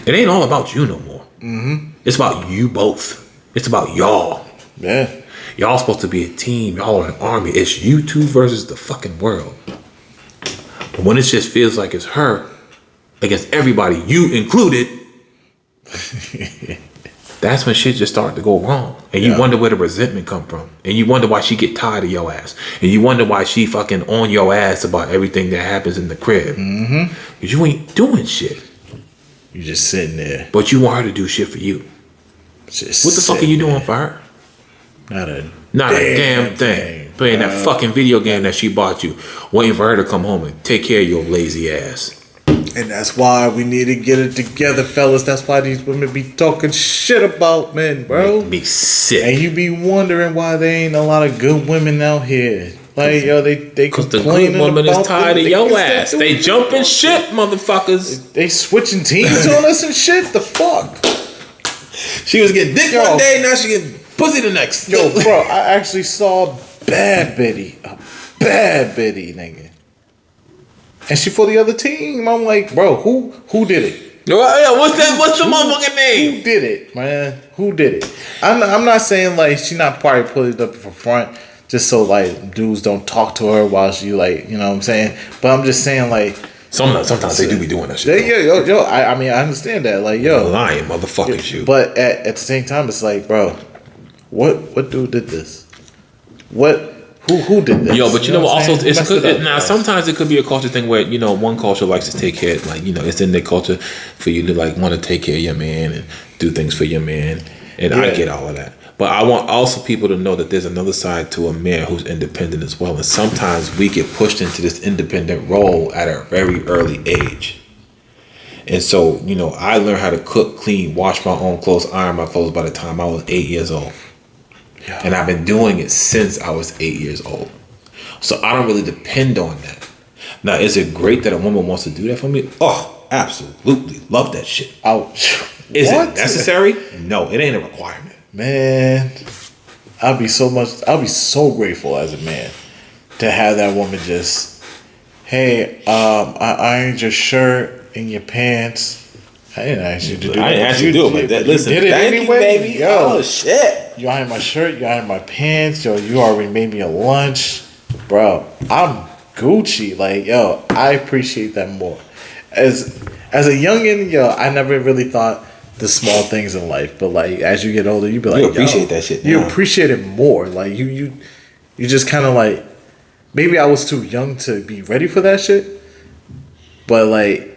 It ain't all about you no more. Mm-hmm. It's about you both. It's about y'all. Yeah. Y'all supposed to be a team. Y'all are an army. It's you two versus the fucking world. But when it just feels like it's her against everybody, you included, that's when shit just start to go wrong. And you wonder where the resentment come from. And you wonder why she get tired of your ass. And you wonder why she fucking on your ass about everything that happens in the crib. Mm-hmm. Because you ain't doing shit. You just sitting there. But you want her to do shit for you. What the fuck are you doing for her? Not a damn thing. Playing that fucking video game that she bought you. Waiting for her to come home and take care of your lazy ass. And that's why we need to get it together, fellas. That's why these women be talking shit about men, bro. Make me sick. And you be wondering why there ain't a lot of good women out here. Like, yo, they because the good woman is tired of your ass. They jumping shit, motherfuckers. They switching teams on us and shit. The fuck? She was getting dick one day, now she getting pussy the next. Yo, bro, I actually saw a bad bitty, nigga. And she for the other team. I'm like, bro, who did it? Yeah, what's the motherfucking name? Who did it, man? Who did it? I'm not saying like she not probably put it up for front just so like dudes don't talk to her while she like, you know what I'm saying? But I'm just saying like sometimes they do be doing that shit. Yo, I mean I understand that. Like, yo, lying motherfuckers, you. But at the same time, it's like, bro, what dude did this? Who did this? Yo, but you know what? Also, sometimes it could be a culture thing where one culture likes to take care, like it's in their culture for you to like want to take care of your man and do things for your man, and I get all of that. But I want also people to know that there's another side to a man who's independent as well, and sometimes we get pushed into this independent role at a very early age. And so, I learned how to cook, clean, wash my own clothes, iron my clothes by the time I was 8 years old. Yeah. And I've been doing it since I was 8 years old. So I don't really depend on that. Now, is it great that a woman wants to do that for me? Oh, absolutely. Love that shit. Is it necessary? No, it ain't a requirement. Man, I'll be so grateful as a man to have that woman just, hey, I ironed your shirt and your pants. I didn't ask you to do that. I didn't ask you to do it, but listen, you did it anyway, baby. Yo, oh shit! You ironed my shirt, you ironed my pants, yo. You already made me a lunch, bro. I'm Gucci. Like, yo, I appreciate that more. As a youngin, yo, I never really thought the small things in life, but like as you get older, you be like, you appreciate that shit. You appreciate it more. Like you just kind of like, maybe I was too young to be ready for that shit, but like.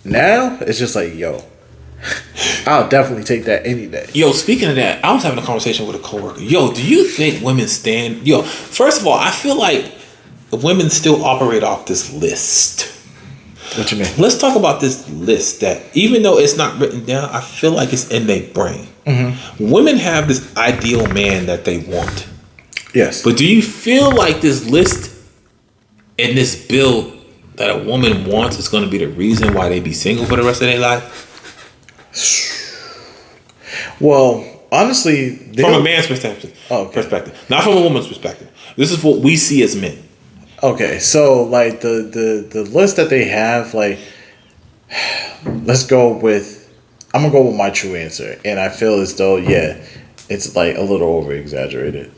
Now it's just like, yo, I'll definitely take that any day. Yo, speaking of that, I was having a conversation with a coworker. Yo, do you think women stand? Yo, first of all, I feel like women still operate off this list. What you mean? Let's talk about this list that, even though it's not written down, I feel like it's in their brain. Mm-hmm. Women have this ideal man that they want. Yes. But do you feel like this list and this build that a woman wants is going to be the reason why they be single for the rest of their life? Well, honestly, from a man's perspective, not from a woman's perspective. This is what we see as men. Okay, so like the list that they have, like, let's go with. I'm gonna go with my true answer, and I feel as though it's like a little over exaggerated.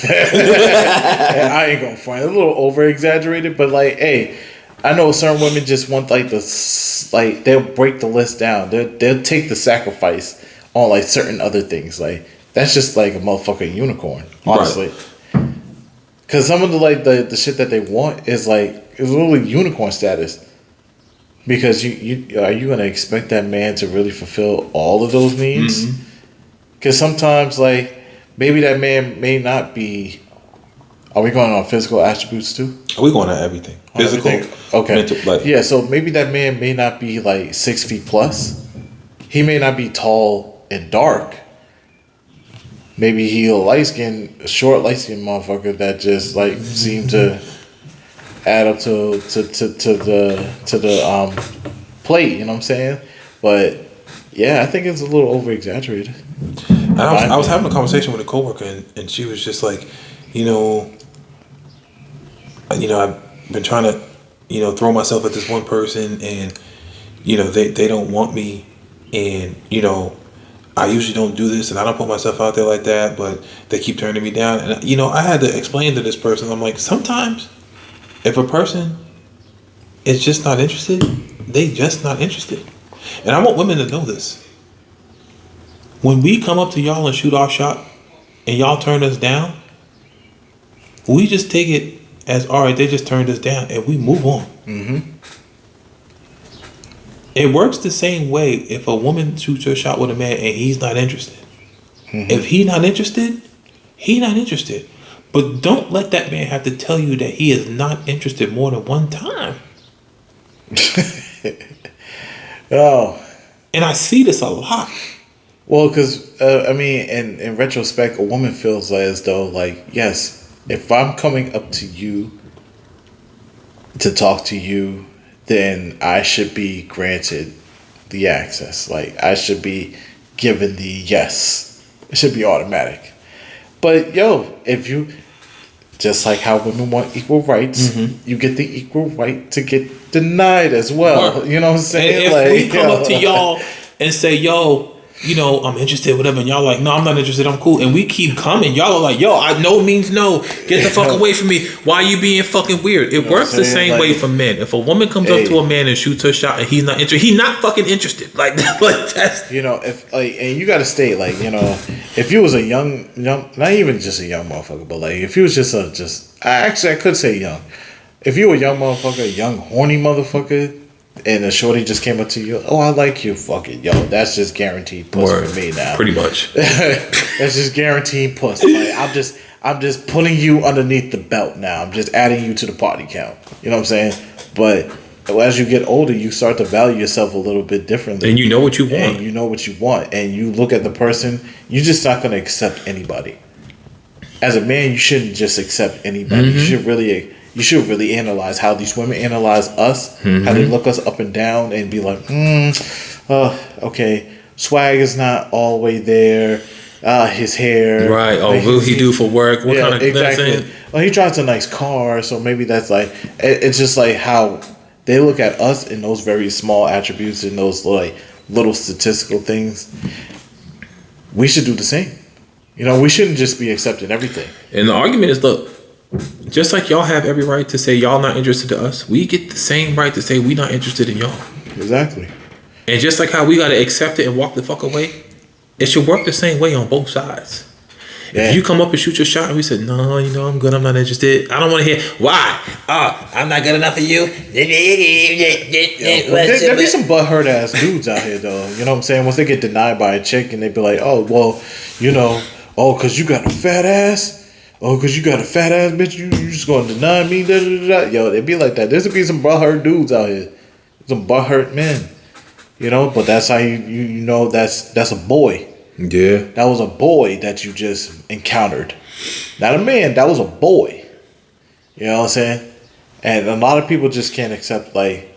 And I ain't gonna find it a little over exaggerated, but like, hey. I know certain women just want like they'll break the list down. They'll take the sacrifice on like certain other things. Like that's just like a motherfucking unicorn, honestly. Right. Cause some of the shit that they want is literally unicorn status. Because you are you gonna expect that man to really fulfill all of those needs? Because sometimes like maybe that man may not be. Are we going on physical attributes too? Are we going on everything? Physical, okay. Mental, like, yeah, so maybe that man may not be like 6 feet plus. He may not be tall and dark. Maybe he a short light skinned motherfucker that just like seemed to add up to the plate. You know what I'm saying? But yeah, I think it's a little over exaggerated. I was having a conversation with a coworker and she was just like, I've been trying to, throw myself at this one person and, they don't want me and, I usually don't do this and I don't put myself out there like that, but they keep turning me down. And, I had to explain to this person, I'm like, sometimes if a person is just not interested, they just not interested. And I want women to know this. When we come up to y'all and shoot our shot and y'all turn us down, we just take it as, all right, they just turned us down and we move on. Mm-hmm. It works the same way if a woman shoots her shot with a man and he's not interested. Mm-hmm. If he's not interested, he's not interested. But don't let that man have to tell you that he is not interested more than one time. Oh. And I see this a lot. Well, because, in retrospect, a woman feels as though, like, yes, if I'm coming up to you to talk to you, then I should be granted the access. Like, I should be given the yes. It should be automatic. But, if you, just like how women want equal rights, mm-hmm. you get the equal right to get denied as well. Right. You know what I'm saying? And if we come up to y'all and say, I'm interested, whatever, and y'all like, no, I'm not interested, I'm cool, and we keep coming, y'all are like, no means no, get the fuck away from me, why are you being fucking weird? It works the same way for men. If a woman comes up to a man and shoots her shot and he's not interested, he's not fucking interested, like that's, if and you gotta state, like, if you was a young, not even just a young motherfucker, but like, if you was I could say young, if you were a young motherfucker, a young horny motherfucker, and a shorty just came up to you, I like you, fuck it, that's just guaranteed pussy for me now. Pretty much. That's just guaranteed pussy. Like, I'm just putting you underneath the belt now. I'm just adding you to the party count. You know what I'm saying? But as you get older, you start to value yourself a little bit differently. And you know what you want. And you know what you want. And you look at the person, you're just not going to accept anybody. As a man, you shouldn't just accept anybody. Mm-hmm. You should really analyze how these women analyze us, mm-hmm. how they look us up and down and be like, okay, swag is not all the way there. His hair. Right. Oh, what will he do for work? What kind of exactly. Well, he drives a nice car, so maybe that's like, it's just like how they look at us in those very small attributes and those like little statistical things. We should do the same. We shouldn't just be accepting everything. And the argument is, look, just like y'all have every right to say y'all not interested to us, we get the same right to say we not interested in y'all. Exactly. And just like how we gotta accept it and walk the fuck away, it should work the same way on both sides. Yeah. If you come up and shoot your shot and we said, no, I'm good, I'm not interested, I don't want to hear, why? I'm not good enough for you. There be some butthurt ass dudes out here, though. You know what I'm saying? Once they get denied by a chick and they be like, because you got a fat ass? Oh, because you got a fat ass bitch, you just going to deny me? Da, da, da. Yo, they be like that. There's going to be some butthurt dudes out here. Some butthurt men. But that's how you know that's a boy. Yeah. That was a boy that you just encountered. Not a man, that was a boy. You know what I'm saying? And a lot of people just can't accept, like...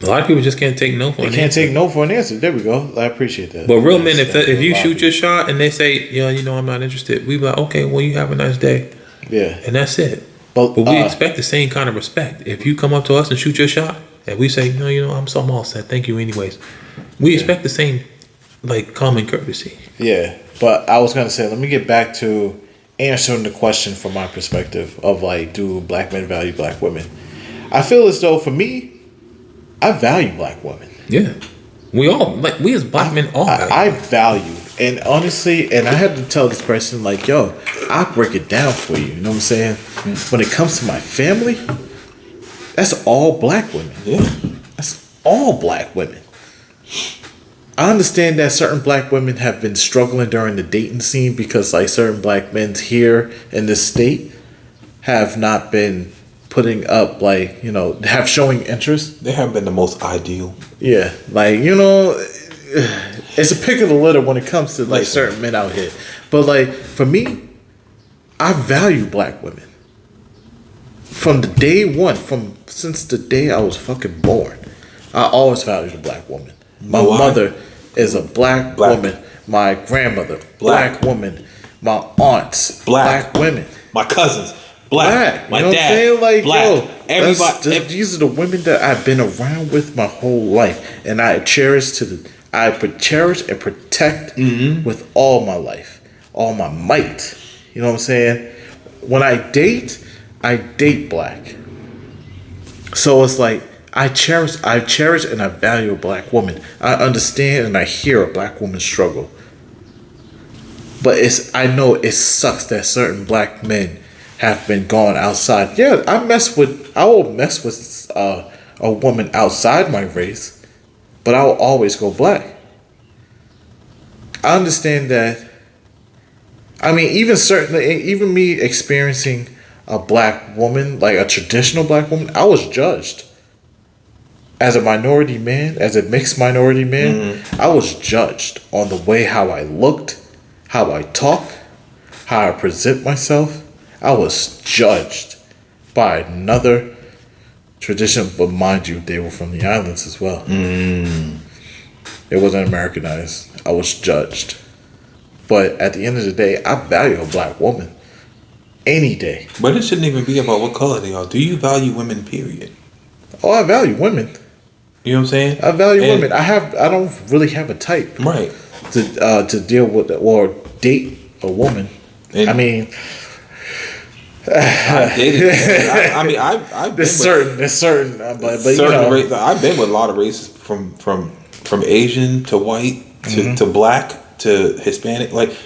A lot of people just can't take no for an answer. They can't take no for an answer. There we go. I appreciate that. But real men, if you shoot your shot and they say, I'm not interested, we be like, okay, well, you have a nice day. Yeah. And that's it. But we expect the same kind of respect. If you come up to us and shoot your shot and we say, no, I'm so all set, thank you anyways. We expect the same, like, common courtesy. Yeah. But I was going to say, let me get back to answering the question from my perspective of, like, do black men value black women? I feel as though, for me, I value black women. Yeah. We as black men all value. I value. And honestly, and I had to tell this person, like, yo, I'll break it down for you. You know what I'm saying? When it comes to my family, that's all black women. Yeah. That's all black women. I understand that certain black women have been struggling during the dating scene because, like, certain black men here in this state have not been putting up, like, you know, have showing interest. They haven't been the most ideal. Yeah. Like, you know, it's a pick of the litter when it comes to, like, certain men out here. But, like, for me, I value black women. From the day one, since the day I was fucking born, I always valued a black woman. My mother is a black woman. My grandmother, black woman. My aunts, black women. My cousins, black. My you know dad, what I'm saying? Like, black. yo, Everybody. These are the women that I've been around with my whole life, and I cherish and protect with all my life, all my might. You know what I'm saying? When I date black. So it's like I cherish and I value a black woman. I understand and I hear a black woman struggle. But I know it sucks that certain black men have been gone outside. Yeah, I will mess with a woman outside my race, but I will always go black. I understand that. I mean, even me experiencing a black woman, like a traditional black woman, I was judged. As a minority man, as a mixed minority man, I was judged on the way how I looked, how I talk, how I present myself. I was judged by another tradition, but mind you, they were from the islands as well. It wasn't Americanized. I was judged. But at the end of the day, I value a black woman. Any day. But it shouldn't even be about what color they are. Do you value women, period? Oh, I value women. You know what I'm saying? I value women. I don't really have a type. Right. To deal with or date a woman. And I mean, I dated. I've there's certain, but you know, I've been with a lot of races from Asian to white to black to Hispanic. Like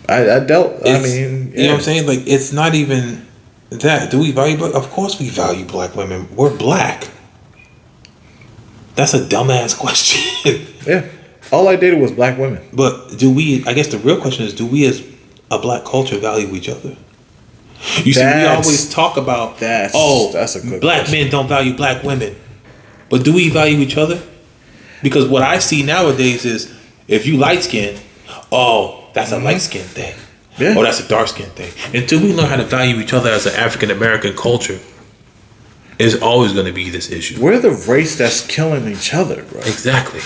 I dealt. I mean, you know what I'm saying? Like, it's not even that. Do we value black? Of course we value black women. We're black. That's a dumbass question. Yeah. All I dated was black women. But do we? I guess the real question is: do we, as a black culture, value each other? You see, we always talk about that's a good black question. men don't value black women, but do we value each other? Because what I see nowadays is, if you light skinned, that's a light skin thing. Yeah. Oh, that's a dark skin thing. Until we learn how to value each other as an African American culture, it's always going to be this issue. We're the race that's killing each other, bro. Exactly.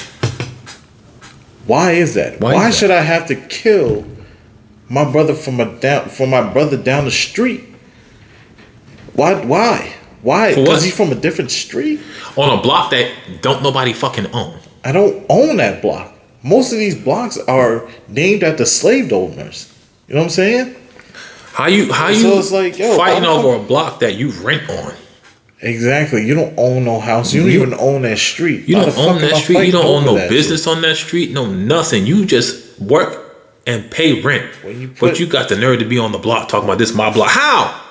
Why is that? Why should I have to kill my brother from my brother down the street? Why? Because he's from a different street? On a block that don't nobody fucking own. I don't own that block. Most of these blocks are named after slave owners. You know what I'm saying? How you so it's like, yo, fighting over a block that you rent on? Exactly. You don't own no house. You don't even own that street. You don't own that street. You don't own no business on that street. No nothing. You just work and pay rent. But you got the nerve to be on the block talking about this my block. How?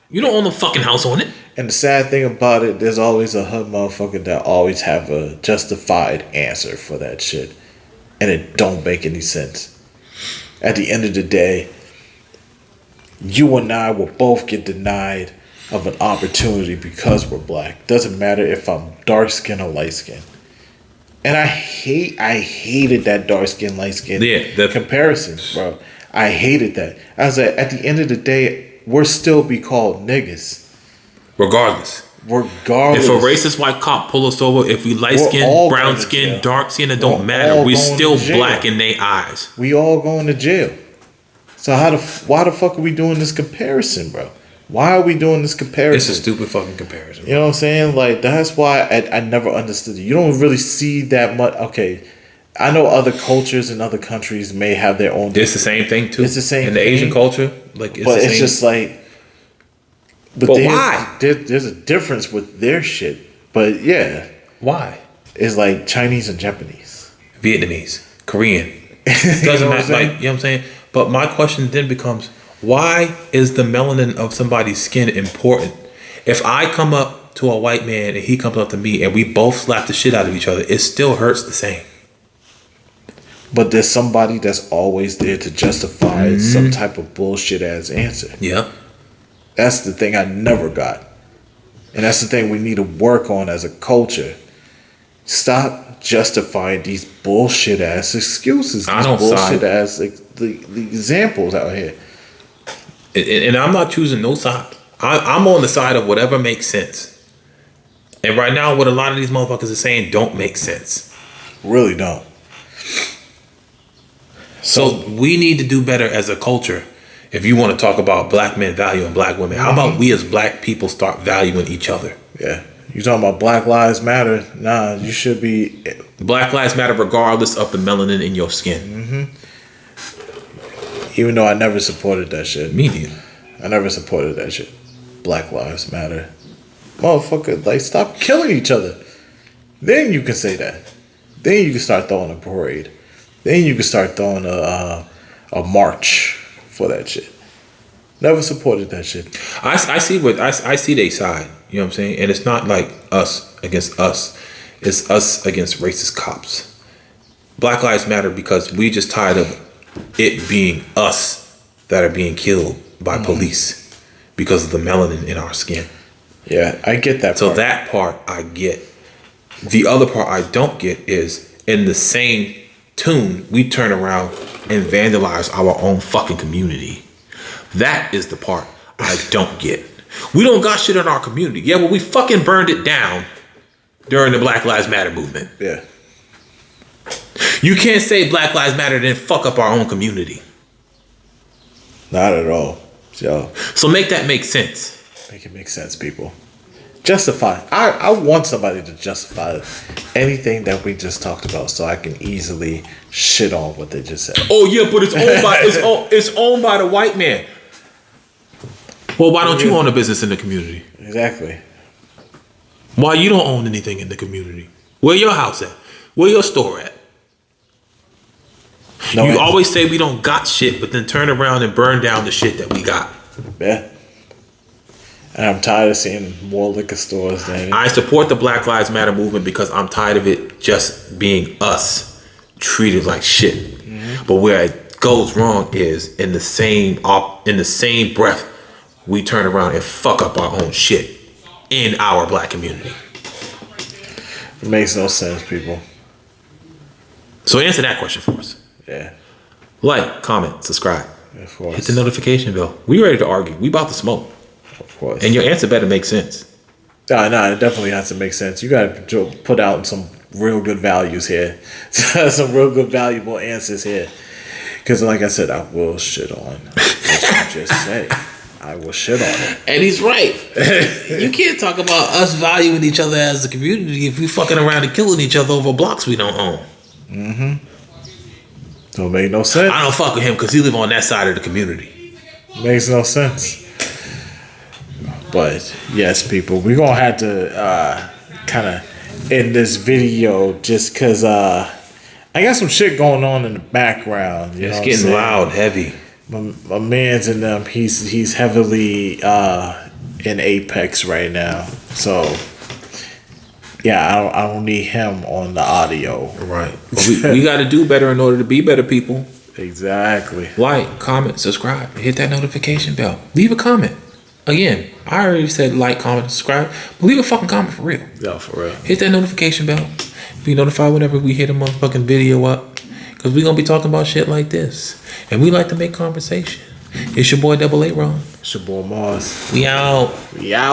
You don't own no fucking house on it. And the sad thing about it, there's always a hood motherfucker that always have a justified answer for that shit. And it don't make any sense. At the end of the day, you and I will both get denied of an opportunity because we're black. Doesn't matter if I'm dark skin or light skin. And I hated that dark skin, light skin comparison, bro. I hated that. I was like, at the end of the day, we'll still be called niggas. Regardless. If a racist white cop pull us over, if we light skin, brown skin, dark skin, it don't matter. We still black in their eyes. We all going to jail. So why the fuck are we doing this comparison, bro? Why are we doing this comparison? It's a stupid fucking comparison. You know what I'm saying? Like, that's why I never understood it. You don't really see that much. Okay, I know other cultures and other countries may have their own. It's the same thing too. It's the same in the thing. Asian culture. Like, it's just like. But why? There's a difference with their shit. But yeah. Why? It's like Chinese and Japanese. Vietnamese. Korean. Doesn't matter. Like, you know what I'm saying? But my question then becomes, why is the melanin of somebody's skin important? If I come up to a white man and he comes up to me and we both slap the shit out of each other, it still hurts the same. But there's somebody that's always there to justify some type of bullshit ass answer. Yeah. That's the thing I never got. And that's the thing we need to work on as a culture. Stop justifying these bullshit ass excuses. These bullshit ass the examples out here. And I'm not choosing no side. I'm on the side of whatever makes sense. And right now, what a lot of these motherfuckers are saying don't make sense. Really don't. So we need to do better as a culture. If you want to talk about black men valuing black women, how about we as black people start valuing each other? Yeah. You talking about Black Lives Matter? Nah, you should be. Black Lives Matter regardless of the melanin in your skin. Even though I never supported that shit. Me neither. I never supported that shit. Black Lives Matter. Motherfucker, like, stop killing each other. Then you can say that. Then you can start throwing a parade. Then you can start throwing a march for that shit. Never supported that shit. I see their side. You know what I'm saying? And it's not like us against us. It's us against racist cops. Black Lives Matter because we just tired of it being us that are being killed by police because of the melanin in our skin. Yeah, I get that So part. that part I get. The other part I don't get is in the same tune, we turn around and vandalize our own fucking community. That is the part I don't get. We don't got shit in our community. Yeah, well, we fucking burned it down during the Black Lives Matter movement. Yeah. You can't say Black Lives Matter then fuck up our own community. Not at all. So make that make sense. Make it make sense, people. Justify. I want somebody to justify anything that we just talked about so I can easily shit on what they just said. Oh yeah, but it's owned by the white man. Well, why don't you own a business in the community? Exactly. Why you don't own anything in the community? Where your house at? Where your store at? No, you always say we don't got shit, but then turn around and burn down the shit that we got. Yeah. And I'm tired of seeing more liquor stores than I support the Black Lives Matter movement because I'm tired of it just being us treated like shit. But where it goes wrong is in the same breath, we turn around and fuck up our own shit in our black community. it makes no sense, people. So answer that question for us. Yeah. Like, comment, subscribe. Of course. Hit the notification bell. We ready to argue. We about to smoke. Of course. And your answer better make sense. No, it definitely has to make sense. You got to put out some real good values here. Some real good valuable answers here. Because like I said, I will shit on what you just say. I will shit on it. And he's right. You can't talk about us valuing each other as a community if we fucking around and killing each other over blocks we don't own. Don't make no sense. I don't fuck with him because he live on that side of the community. Makes no sense. But yes, people, we're gonna have to kind of end this video just because I got some shit going on in the background. You know It's getting loud, heavy. My man's in them. He's heavily in Apex right now, so yeah, I don't need him on the audio. Right. But we got to do better in order to be better people. Exactly. Like, comment, subscribe, hit that notification bell. Leave a comment. Again, I already said like, comment, subscribe, but leave a fucking comment for real. Yeah, for real. Hit that notification bell. Be notified whenever we hit a motherfucking video up. Because we're going to be talking about shit like this. And we like to make conversation. It's your boy Double A Ron. It's your boy Mars. We out. We out.